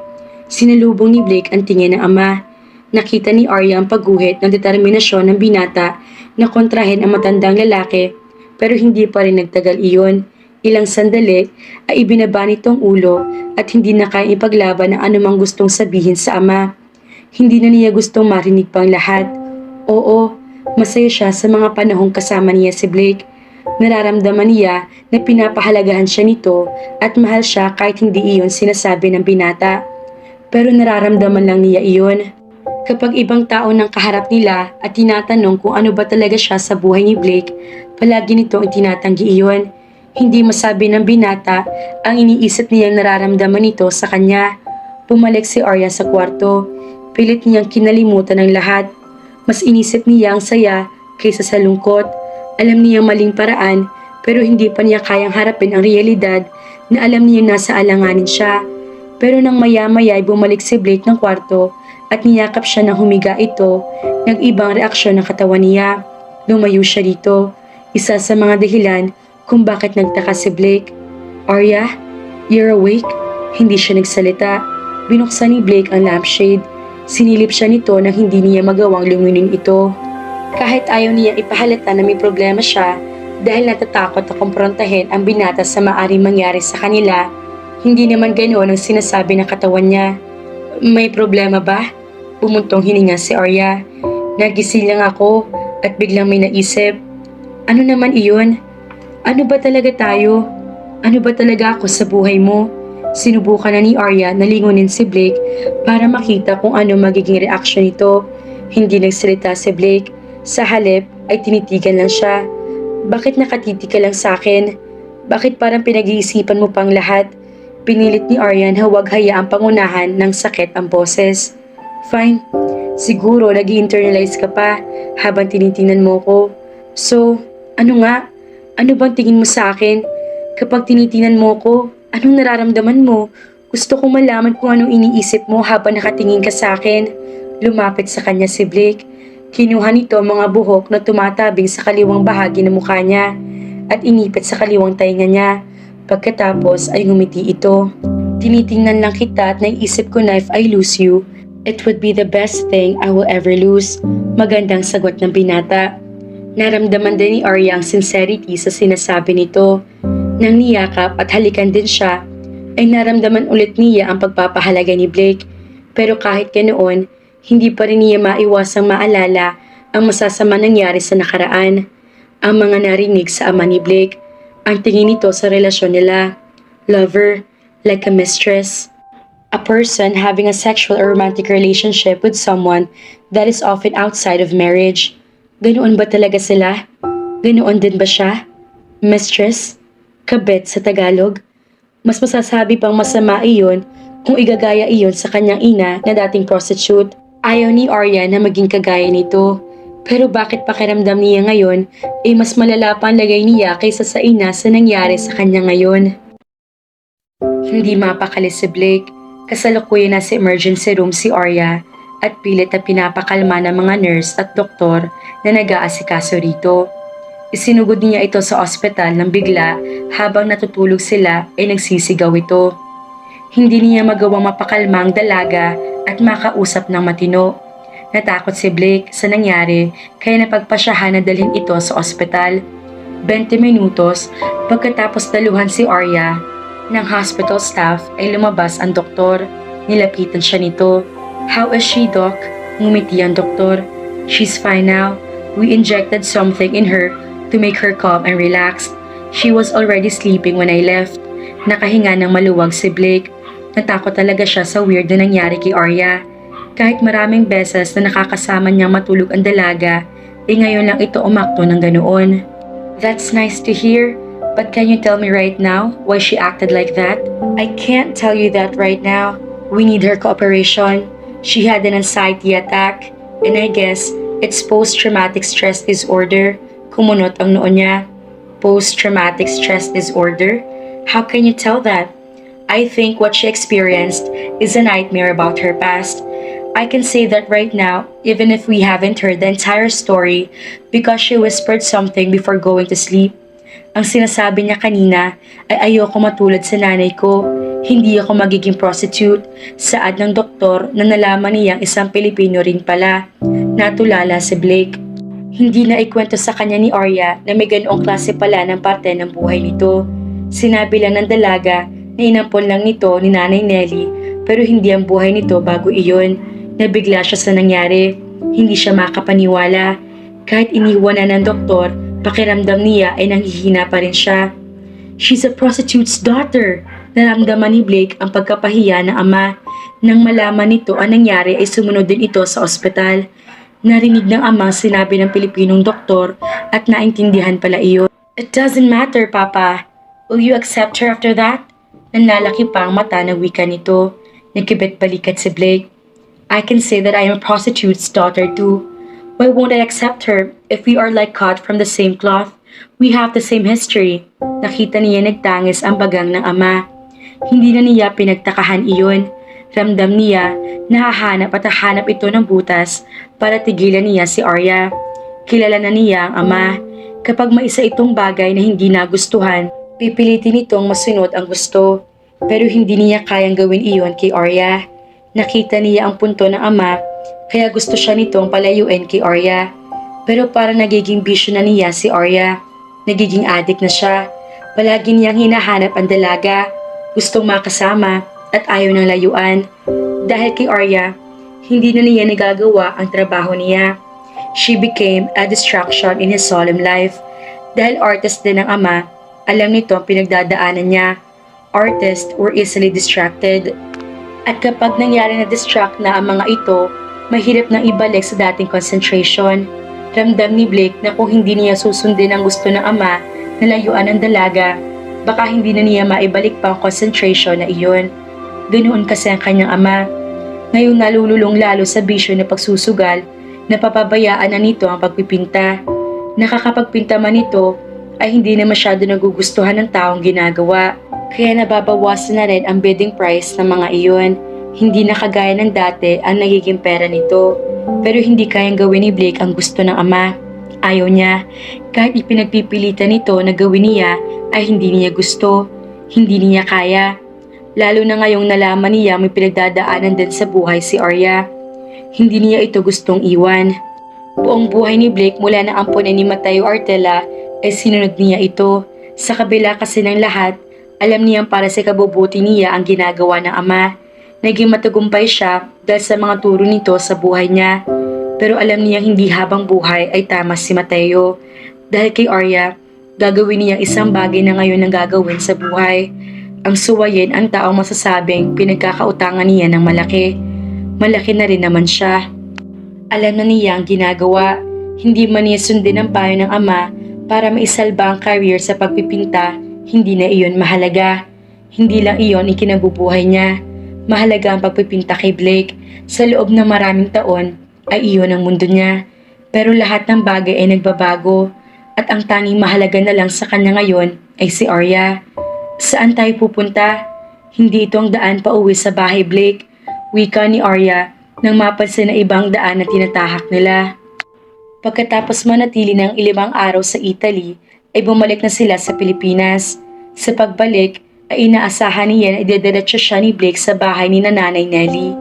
Sinalubong ni Blake ang tingin ng ama. Nakita ni Arya ang pagguhit ng determinasyon ng binata na kontrahin ang matandang lalaki pero hindi pa rin nagtagal iyon. Ilang sandali ay ibinaba nitong ulo at hindi na kaya ipaglaban ang anumang gustong sabihin sa ama. Hindi na niya gustong marinig pang lahat. Oo, masaya siya sa mga panahong kasama niya si Blake. Nararamdaman niya na pinapahalagahan siya nito at mahal siya kahit hindi iyon sinasabi ng binata. Pero nararamdaman lang niya iyon. Kapag ibang tao nang kaharap nila at tinatanong kung ano ba talaga siya sa buhay ni Blake, palagi nitong itinatanggi iyon. Hindi masabi ng binata ang iniisip niyang nararamdaman nito sa kanya. Bumalik si Arya sa kwarto. Pilit niyang kinalimutan ng lahat. Mas inisip niya ang saya kaysa sa lungkot. Alam niyang maling paraan pero hindi pa niya kayang harapin ang realidad na alam niya nasa alanganin siya. Pero nang maya-maya ay bumalik si Blake ng kwarto at niyakap siya ng humiga ito, nag-ibang reaksyon ng katawan niya. Lumayo siya dito. Isa sa mga dahilan kung bakit nagtaka si Blake. "Arya, you're awake?" Hindi siya nagsalita. Binuksan ni Blake ang lampshade. Sinilip siya nito nang hindi niya magawang lumunin ito. Kahit ayaw niya ipahalata na may problema siya dahil natatakot na kumprontahin ang binata sa maaaring mangyari sa kanila, hindi naman ganoon ang sinasabi ng katawan niya. "May problema ba?" Bumuntong hininga si Arya. "Nagising lang ako at biglang may naisip." "Ano naman iyon? Ano ba talaga tayo? Ano ba talaga ako sa buhay mo?" Sinubukan na ni Arya na lingunin si Blake para makita kung ano magiging reaksyon nito. Hindi nagsalita si Blake. Sa halip ay tinitigan lang siya. "Bakit nakatiti ka lang sa akin? Bakit parang pinag-iisipan mo pang lahat?" Pinilit ni Arya na huwag hayaang pangunahan ng sakit ang boses. "Fine. Siguro nag-i-internalize ka pa habang tinitingnan mo ko. So, ano nga? Ano bang tingin mo sa akin? Kapag tinitingnan mo ko, anong nararamdaman mo? Gusto kong malaman kung anong iniisip mo habang nakatingin ka sa akin." Lumapit sa kanya si Blake. Kinuha nito ang mga buhok na tumatabing sa kaliwang bahagi ng mukha niya at inipit sa kaliwang tainga niya. Pagkatapos ay ngumiti ito. "Tinitingnan lang kita at naisip ko na if I lose you, it would be the best thing I will ever lose." Magandang sagot ng binata. Naramdaman din ni Arya ang sincerity sa sinasabi nito. Nang niyakap at halikan din siya, ay naramdaman ulit niya ang pagpapahalaga ni Blake. Pero kahit ganoon, hindi pa rin niya maiwasang maalala ang masasama nangyari sa nakaraan. Ang mga narinig sa ama ni Blake, ang tingin nito sa relasyon nila. Lover, like a mistress. A person having a sexual or romantic relationship with someone that is often outside of marriage. Ganoon ba talaga sila? Ganoon din ba siya? Mistress? Kabit sa Tagalog? Mas masasabi pang masama iyon kung igagaya iyon sa kanyang ina na dating prostitute. Ayaw ni Arya na maging kagaya nito. Pero bakit pakiramdam niya ngayon ay mas malala pa ang lagay niya kaysa sa ina sa nangyari sa kanya ngayon? Hindi mapakali si Blake. Kasalukuyan na sa emergency room si Arya at pilit na pinapakalma ng mga nurse at doktor na nag-aasikaso rito. Isinugod niya ito sa ospital nang bigla habang natutulog sila ay nagsisigaw ito. Hindi niya magawang mapakalma ang dalaga at makausap ng matino. Natakot si Blake sa nangyari kaya napagpasyahan na dalhin ito sa ospital. 20 minutos pagkatapos daluhan si Arya ng hospital staff ay lumabas ang doktor. Nilapitan siya nito. "How is she, Doc?" Ngumiti ang doktor. "She's fine now. We injected something in her to make her calm and relaxed. She was already sleeping when I left." Nakahinga ng maluwag si Blake. Natakot talaga siya sa weird na nangyari kay Arya. Kahit maraming beses na nakakasama niyang matulog ang dalaga, ngayon lang ito umakto ng ganoon. "That's nice to hear, but can you tell me right now why she acted like that?" "I can't tell you that right now. We need her cooperation. She had an anxiety attack, and I guess it's post-traumatic stress disorder." Kumunot ang noo niya. Post-traumatic stress disorder? How can you tell that? "I think what she experienced is a nightmare about her past. I can say that right now, even if we haven't heard the entire story, because she whispered something before going to sleep. Ang sinasabi niya kanina ay ayoko matulad sa nanay ko. Hindi ako magiging prostitute." Saad ng doktor na nalaman niyang isang Pilipino rin pala. Natulala si Blake. Hindi na ikwento sa kanya ni Arya na may ganoong klase pala ng parte ng buhay nito. Sinabi lang ng dalaga na inampon lang nito ni Nanay Nelly pero hindi ang buhay nito bago iyon. Nabigla siya sa nangyari. Hindi siya makapaniwala. Kahit iniwan na ng doktor, pakiramdam niya ay nanghihina pa rin siya. "She's a prostitute's daughter." Naramdaman ni Blake ang pagkapahiya ng ama. Nang malaman nito ang nangyari ay sumunod din ito sa ospital. Narinig ng amang sinabi ng Pilipinong doktor at naintindihan pala iyon. "It doesn't matter, Papa. Will you accept her after that?" Nanlalaki pa ang mata ng wika nito. Nagkibit balikat si Blake. "I can say that I am a prostitute's daughter too. Why won't I accept her if we are like cut from the same cloth? We have the same history. Nakita niya nagtangis ang bagang ng ama. Hindi na niya pinagtakahan iyon. Ramdam niya na hahanap at hahanap ito ng butas para tigilan niya si Arya. Kilala na niya ang ama. Kapag may isa itong bagay na hindi nagustuhan, pipilitin itong masunod ang gusto. Pero hindi niya kayang gawin iyon kay Arya. Nakita niya ang punto ng ama, kaya gusto siya nitong palayuin kay Arya. Pero para nagiging bisyo na niya si Arya. Nagiging addict na siya. Palagi niyang hinahanap ang dalaga, gustong makasama at ayaw ng layuan. Dahil kay Arya, hindi na niya nagagawa ang trabaho niya. She became a distraction in his solemn life. Dahil artist din ang ama, alam nito ang pinagdadaanan niya. Artists were easily distracted. At kapag nangyari na distract na ang mga ito, mahirap nang ibalik sa dating concentration. Ramdam ni Blake na kung hindi niya susundin ang gusto ng ama na layuan ng dalaga, baka hindi na niya maibalik pa ang concentration na iyon. Ganoon kasi ang kanyang ama. Ngayon nalululong lalo sa bisyo na pagsusugal, napapabayaan na nito ang pagpipinta. Nakakapagpinta man ito ay hindi na masyado nagugustuhan ng taong ginagawa. Kaya nababawasan na rin ang bidding price ng mga iyon. Hindi na kagaya ng dati ang nagiging pera nito. Pero hindi kayang gawin ni Blake ang gusto ng ama. Ayaw niya. Kahit ipinagpipilitan nito na gawin niya ay hindi niya gusto. Hindi niya kaya. Lalo na ngayong nalaman niya may pinagdadaanan din sa buhay si Arya. Hindi niya ito gustong iwan. Buong buhay ni Blake mula na ampunan ni Mateo Artela ay sinunod niya ito. Sa kabila kasi ng lahat, alam niyang para sa kabubuti niya ang ginagawa ng ama. Naging matagumpay siya dahil sa mga turo nito sa buhay niya. Pero alam niyang hindi habang buhay ay tama si Mateo. Dahil kay Arya, gagawin niya isang bagay na ngayon ang gagawin sa buhay. Ang suwayin ang taong masasabing pinagkakautangan niya ng malaki. Malaki na rin naman siya. Alam na niya ang ginagawa. Hindi man niya sundin ang payo ng ama para maisalba ang career sa pagpipinta, hindi na iyon mahalaga. Hindi lang iyon ikinabubuhay niya. Mahalaga ang pagpipinta kay Blake. Sa loob ng maraming taon ay iyon ang mundo niya. Pero lahat ng bagay ay nagbabago at ang tanging mahalaga na lang sa kanya ngayon ay si Arya. Saan tayo pupunta? Hindi ito ang daan pa uwi sa bahay, Blake. Wika ni Arya nang mapansin na ibang daan na tinatahak nila. Pagkatapos manatili ng 5 araw sa Italy, ay bumalik na sila sa Pilipinas. Sa pagbalik, ay inaasahan niya na idediretso siya ni Blake sa bahay ni Nanay Nelly.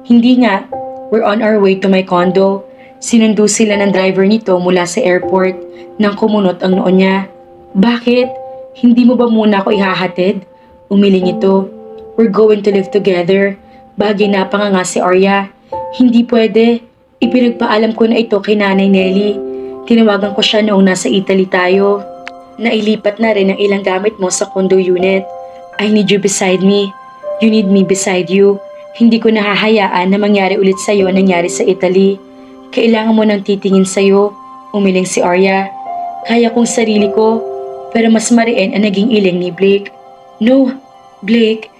Hindi nga, we're on our way to my condo. Sinundo sila ng driver nito mula sa airport nang kumunot ang noo niya. Bakit? Hindi mo ba muna ako ihahatid? Umiling ito. We're going to live together. Bagay na pa nga si Arya. Hindi pwede. Ipinagpaalam ko na ito kay Nanay Nelly. Tinawagan ko siya noong nasa Italy tayo. Nailipat na rin ang ilang gamit mo sa condo unit. I need you beside me. You need me beside you. Hindi ko nahahayaan na mangyari ulit sa'yo ang nangyari sa Italy. Kailangan mo nang titingin sa'yo. Umiling si Arya. Kaya kong sarili ko, pero mas mariin ang naging iling ni Blake. No, Blake,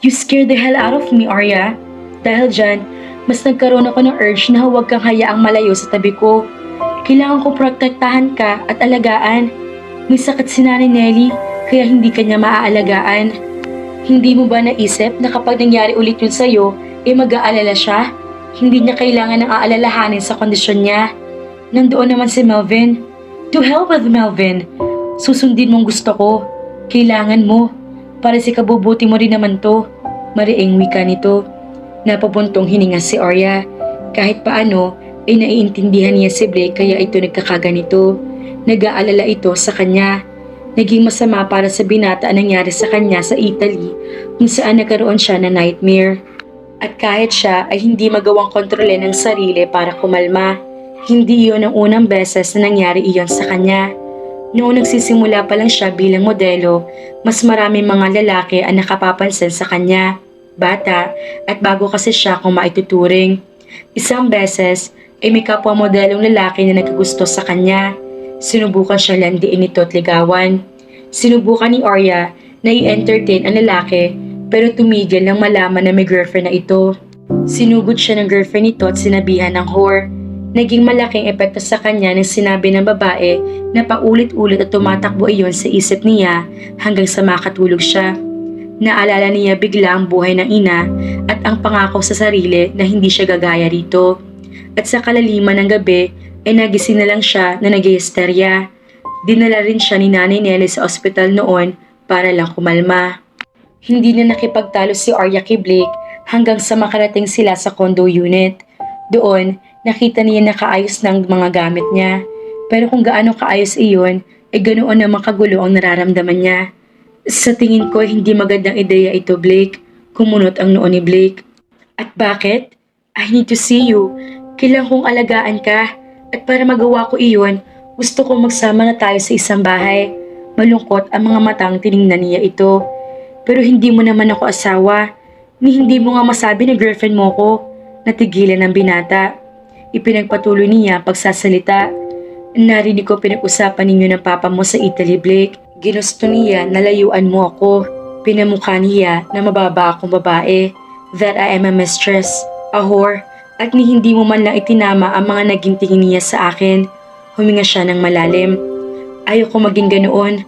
you scared the hell out of me, Arya. Dahil dyan, mas nagkaroon ako ng urge na huwag kang hayaang malayo sa tabi ko. Kailangan ko protektahan ka at alagaan. May sakit si Nanay Nelly, kaya hindi ka niya maaalagaan. Hindi mo ba naisip na kapag nangyari ulit yun sa'yo, mag-aalala siya? Hindi niya kailangan ng aalalahanin sa kondisyon niya. Nandoon naman si Melvin. To hell with Melvin. Susundin mong gusto ko. Kailangan mo. Para si kabubuti mo rin naman to. Mariing wika nito. Napabuntong hininga si Arya. Kahit paano, ay naiintindihan niya si Blake kaya ito nagkakaganito. Nag-aalala ito sa kanya. Naging masama para sa binata ang nangyari sa kanya sa Italy kung saan nagkaroon siya ng nightmare. At kahit siya ay hindi magawang kontrolin ang sarili para kumalma, hindi iyon ang unang beses na nangyari iyon sa kanya. Noong nagsisimula pa lang siya bilang modelo, mas maraming mga lalaki ang nakapapansin sa kanya. Bata at bago kasi siya kung maituturing. Isang beses ay may kapwa modelong lalaki na nagkagusto sa kanya. Sinubukan siya landiin nito at ligawan. Sinubukan ni Arya na i-entertain ang lalaki pero tumigil nang malaman na may girlfriend na ito. Sinugod siya ng girlfriend nito at sinabihan ng whore. Naging malaking epekto sa kanya ng sinabi ng babae na paulit-ulit at tumatakbo iyon sa isip niya hanggang sa makatulog siya. Naalala niya bigla ang buhay ng ina at ang pangako sa sarili na hindi siya gagaya rito. At sa kalaliman ng gabi ay nagising na lang siya na nag-hysteria. Dinala rin siya ni Nanay Nelly sa ospital noon para lang kumalma. Hindi na nakipagtalo si Arya kay Blake hanggang sa makarating sila sa condo unit. Doon, nakita niya na kaayos ng mga gamit niya. Pero kung gaano kaayos iyon, ay ganoon naman kagulo ang nararamdaman niya. Sa tingin ko, hindi magandang ideya ito, Blake. Kumunot ang noo ni Blake. At bakit? I need to see you. Kailangan kong alagaan ka. At para magawa ko iyon, gusto kong magsama na tayo sa isang bahay. Malungkot ang mga matang tiningnan niya ito. Pero hindi mo naman ako asawa. Ni hindi mo nga masabi na girlfriend mo ko. Natigilan ng binata. Ipinagpatuloy niya pagsasalita. Narinig ko pinag-usapan ninyo ng papa mo sa Italy, Blake. Ginusto niya na layuan mo ako. Pinamukha niya na mababa akong babae. That I am a mistress, a whore. At ni hindi mo man lang itinama ang mga naging tingin niya sa akin. Huminga siya ng malalim. Ayoko maging ganoon.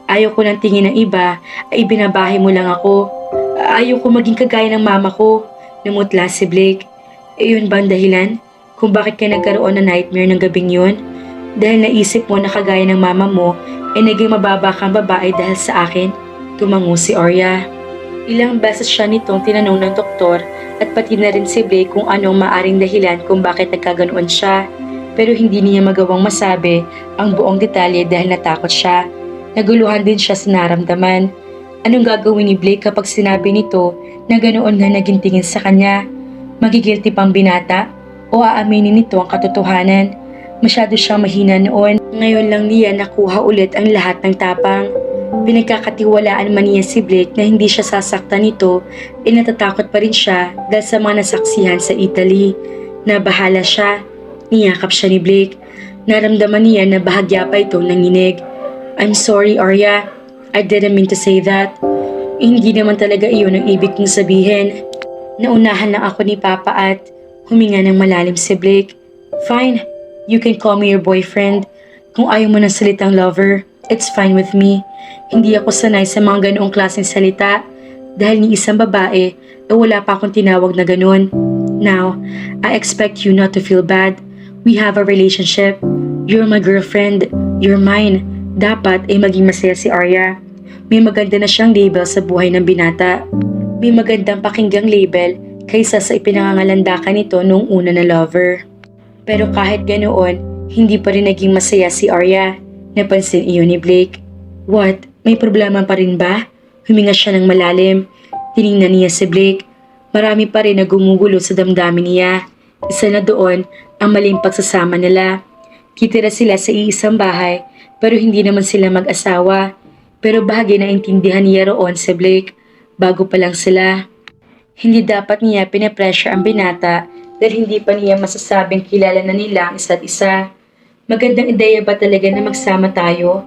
Ayoko ng tingin ng iba ay ibinabahay mo lang ako. Ayoko maging kagaya ng mama ko. Namutla si Blake. Iyon ba ang dahilan kung bakit ka nagkaroon ng nightmare ng gabing yun? Dahil naisip mo na kagaya ng mama mo ay naging mababa kang babae dahil sa akin? Tumango si Arya. Ilang beses siya nitong tinanong ng doktor at pati na rin si Blake kung anong maaring dahilan kung bakit nagkaganoon siya. Pero hindi niya magawang masabi ang buong detalye dahil natakot siya. Naguluhan din siya sa naramdaman. Anong gagawin ni Blake kapag sinabi nito na ganoon nga naging tingin sa kanya? Magigilty pang binata o aaminin nito ang katotohanan? Masyado siyang mahina noon. Ngayon lang niya nakuha ulit ang lahat ng tapang. Pinagkakatiwalaan man niya si Blake na hindi siya sasaktan nito, natatakot pa rin siya dahil sa mga nasaksihan sa Italy. Nabahala siya. Niyakap siya ni Blake. Naramdaman niya na bahagya pa itong nanginig. I'm sorry, Arya. I didn't mean to say that. Hindi naman talaga iyon ang ibig kong sabihin. Naunahan lang ako ni Papa at huminga ng malalim si Blake. Fine, you can call me your boyfriend. Kung ayaw mo ng salitang lover, it's fine with me. Hindi ako sanay sa mga ganoong klaseng salita. Dahil ni isang babae, wala pa akong tinawag na ganoon. Now, I expect you not to feel bad. We have a relationship. You're my girlfriend. You're mine. Dapat ay maging masaya si Arya. May maganda na siyang label sa buhay ng binata. May magandang pakinggang label kaysa sa ipinangangalandakan nito noong una na lover. Pero kahit ganoon, hindi pa rin naging masaya si Arya. Napansin iyon ni Blake. What? May problema pa rin ba? Huminga siya ng malalim. Tiningnan niya si Blake. Marami pa rin na gumugulo sa damdamin niya. Isa na doon ang maling pagsasama nila. Kitira sila sa iisang bahay pero hindi naman sila mag-asawa. Pero bahagi na intindihan niya roon si Blake bago pa lang sila. Hindi dapat niya pinapressure ang binata dahil hindi pa niya masasabing kilala na nila ang isa't isa. Magandang ideya ba talaga na magsama tayo?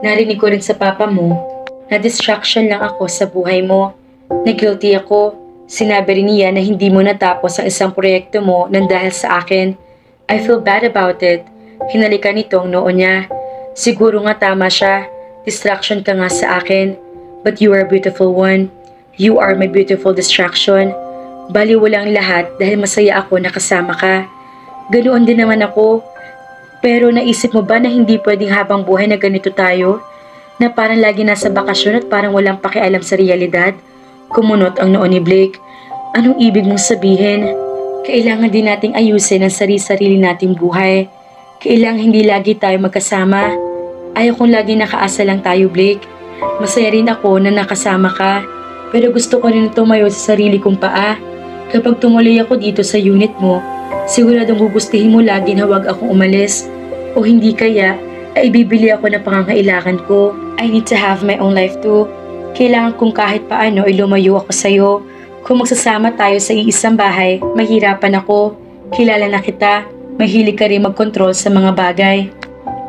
Narinig ko rin sa papa mo na distraction lang ako sa buhay mo. Na-guilty ako. Sinabi rin niya na hindi mo natapos ang isang proyekto mo nang dahil sa akin. I feel bad about it. Hinalikan nito ang noo niya. Siguro nga tama siya. Distraction ka nga sa akin. But you are a beautiful one. You are my beautiful distraction. Baliwala ang lahat dahil masaya ako na kasama ka. Ganoon din naman ako. Pero naisip mo ba na hindi pwedeng habang buhay na ganito tayo? Na parang lagi nasa bakasyon at parang walang pakialam sa realidad? Kumunot ang noo ni Blake. Anong ibig mong sabihin? Kailangan din nating ayusin ang sarili-sarili nating buhay. Kailangan hindi lagi tayo magkasama. Ayaw kong lagi nakaasa lang tayo, Blake. Masaya rin ako na nakasama ka. Pero gusto ko rin tumayo sa sarili kong paa. Kapag tumuloy ako dito sa unit mo, siguradong gugustuhin mo lagi na huwag akong umalis. O hindi kaya, ay bibili ako ng pangangailangan ko. I need to have my own life too. Kailangan kong kahit paano ay lumayo ako sa'yo. Kung magsasama tayo sa iisang bahay, mahirapan ako. Kilala na kita, mahilig ka rin magkontrol sa mga bagay.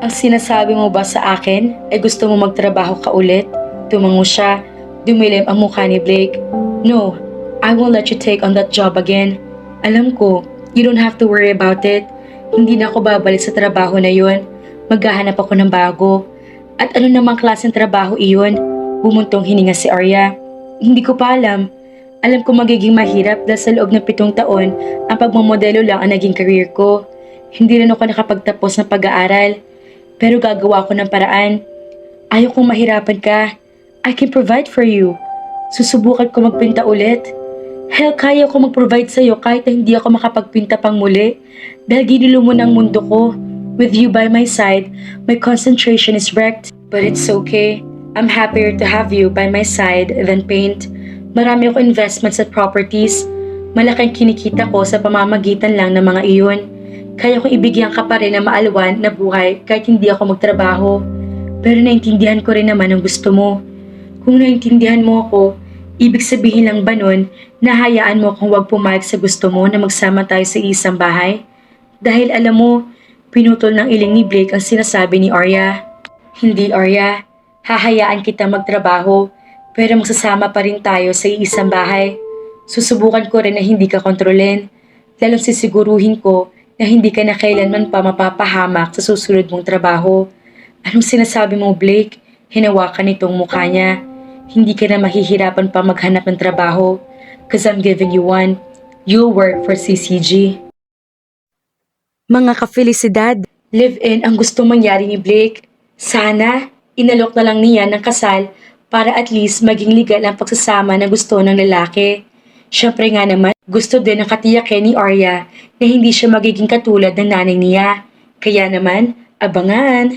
Ang sinasabi mo ba sa akin ay gusto mo magtrabaho ka ulit? Tumango siya. Dumilim ang mukha ni Blake. No, I won't let you take on that job again. Alam ko, you don't have to worry about it. Hindi na ako babalik sa trabaho na yon. Maghahanap ako ng bago. At ano namang klaseng trabaho iyon? Bumuntong hininga si Arya. Hindi ko pa alam. Alam ko magiging mahirap dahil sa loob ng 7 taon, ang pagmamodelo lang ang naging career ko. Hindi rin ako nakapagtapos ng pag-aaral. Pero gagawa ko ng paraan. Ayaw kong mahirapan ka. I can provide for you. Susubukan ko magpinta ulit. Hell, kaya ko mag-provide sa'yo kahit na hindi ako makapagpinta pang muli. Dahil ginulo mo ng mundo ko. With you by my side, my concentration is wrecked. But it's okay. I'm happier to have you by my side than paint. Marami ako investments at properties. Malaking kinikita ko sa pamamagitan lang ng mga iyon. Kaya kong ibigyan ka pa rin ng maalwan na buhay kahit hindi ako magtrabaho. Pero naintindihan ko rin naman ang gusto mo. Kung naintindihan mo ako, ibig sabihin lang ba nun na hayaan mo akong huwag pumayag sa gusto mo na magsama tayo sa isang bahay? Dahil alam mo, pinutol ng iling ni Blake ang sinasabi ni Arya. Hindi, Arya. Hahayaan kita magtrabaho, pero magsasama pa rin tayo sa isang bahay. Susubukan ko rin na hindi ka kontrolin. Lalong sisiguruhin ko na hindi ka na kailanman pa mapapahamak sa susunod mong trabaho. Anong sinasabi mo, Blake? Hinawakan nitong mukha niya. Hindi ka na mahihirapan pa maghanap ng trabaho. Cause I'm giving you one. You'll work for CCG. Mga kafelisidad, live-in ang gustong mangyari ni Blake. Sana, inalok na lang niya ng kasal para at least maging legal ang pagsasama na gusto ng lalaki. Siyempre nga naman, gusto din ng katiyakin ni Arya na hindi siya magiging katulad ng nanay niya. Kaya naman, abangan!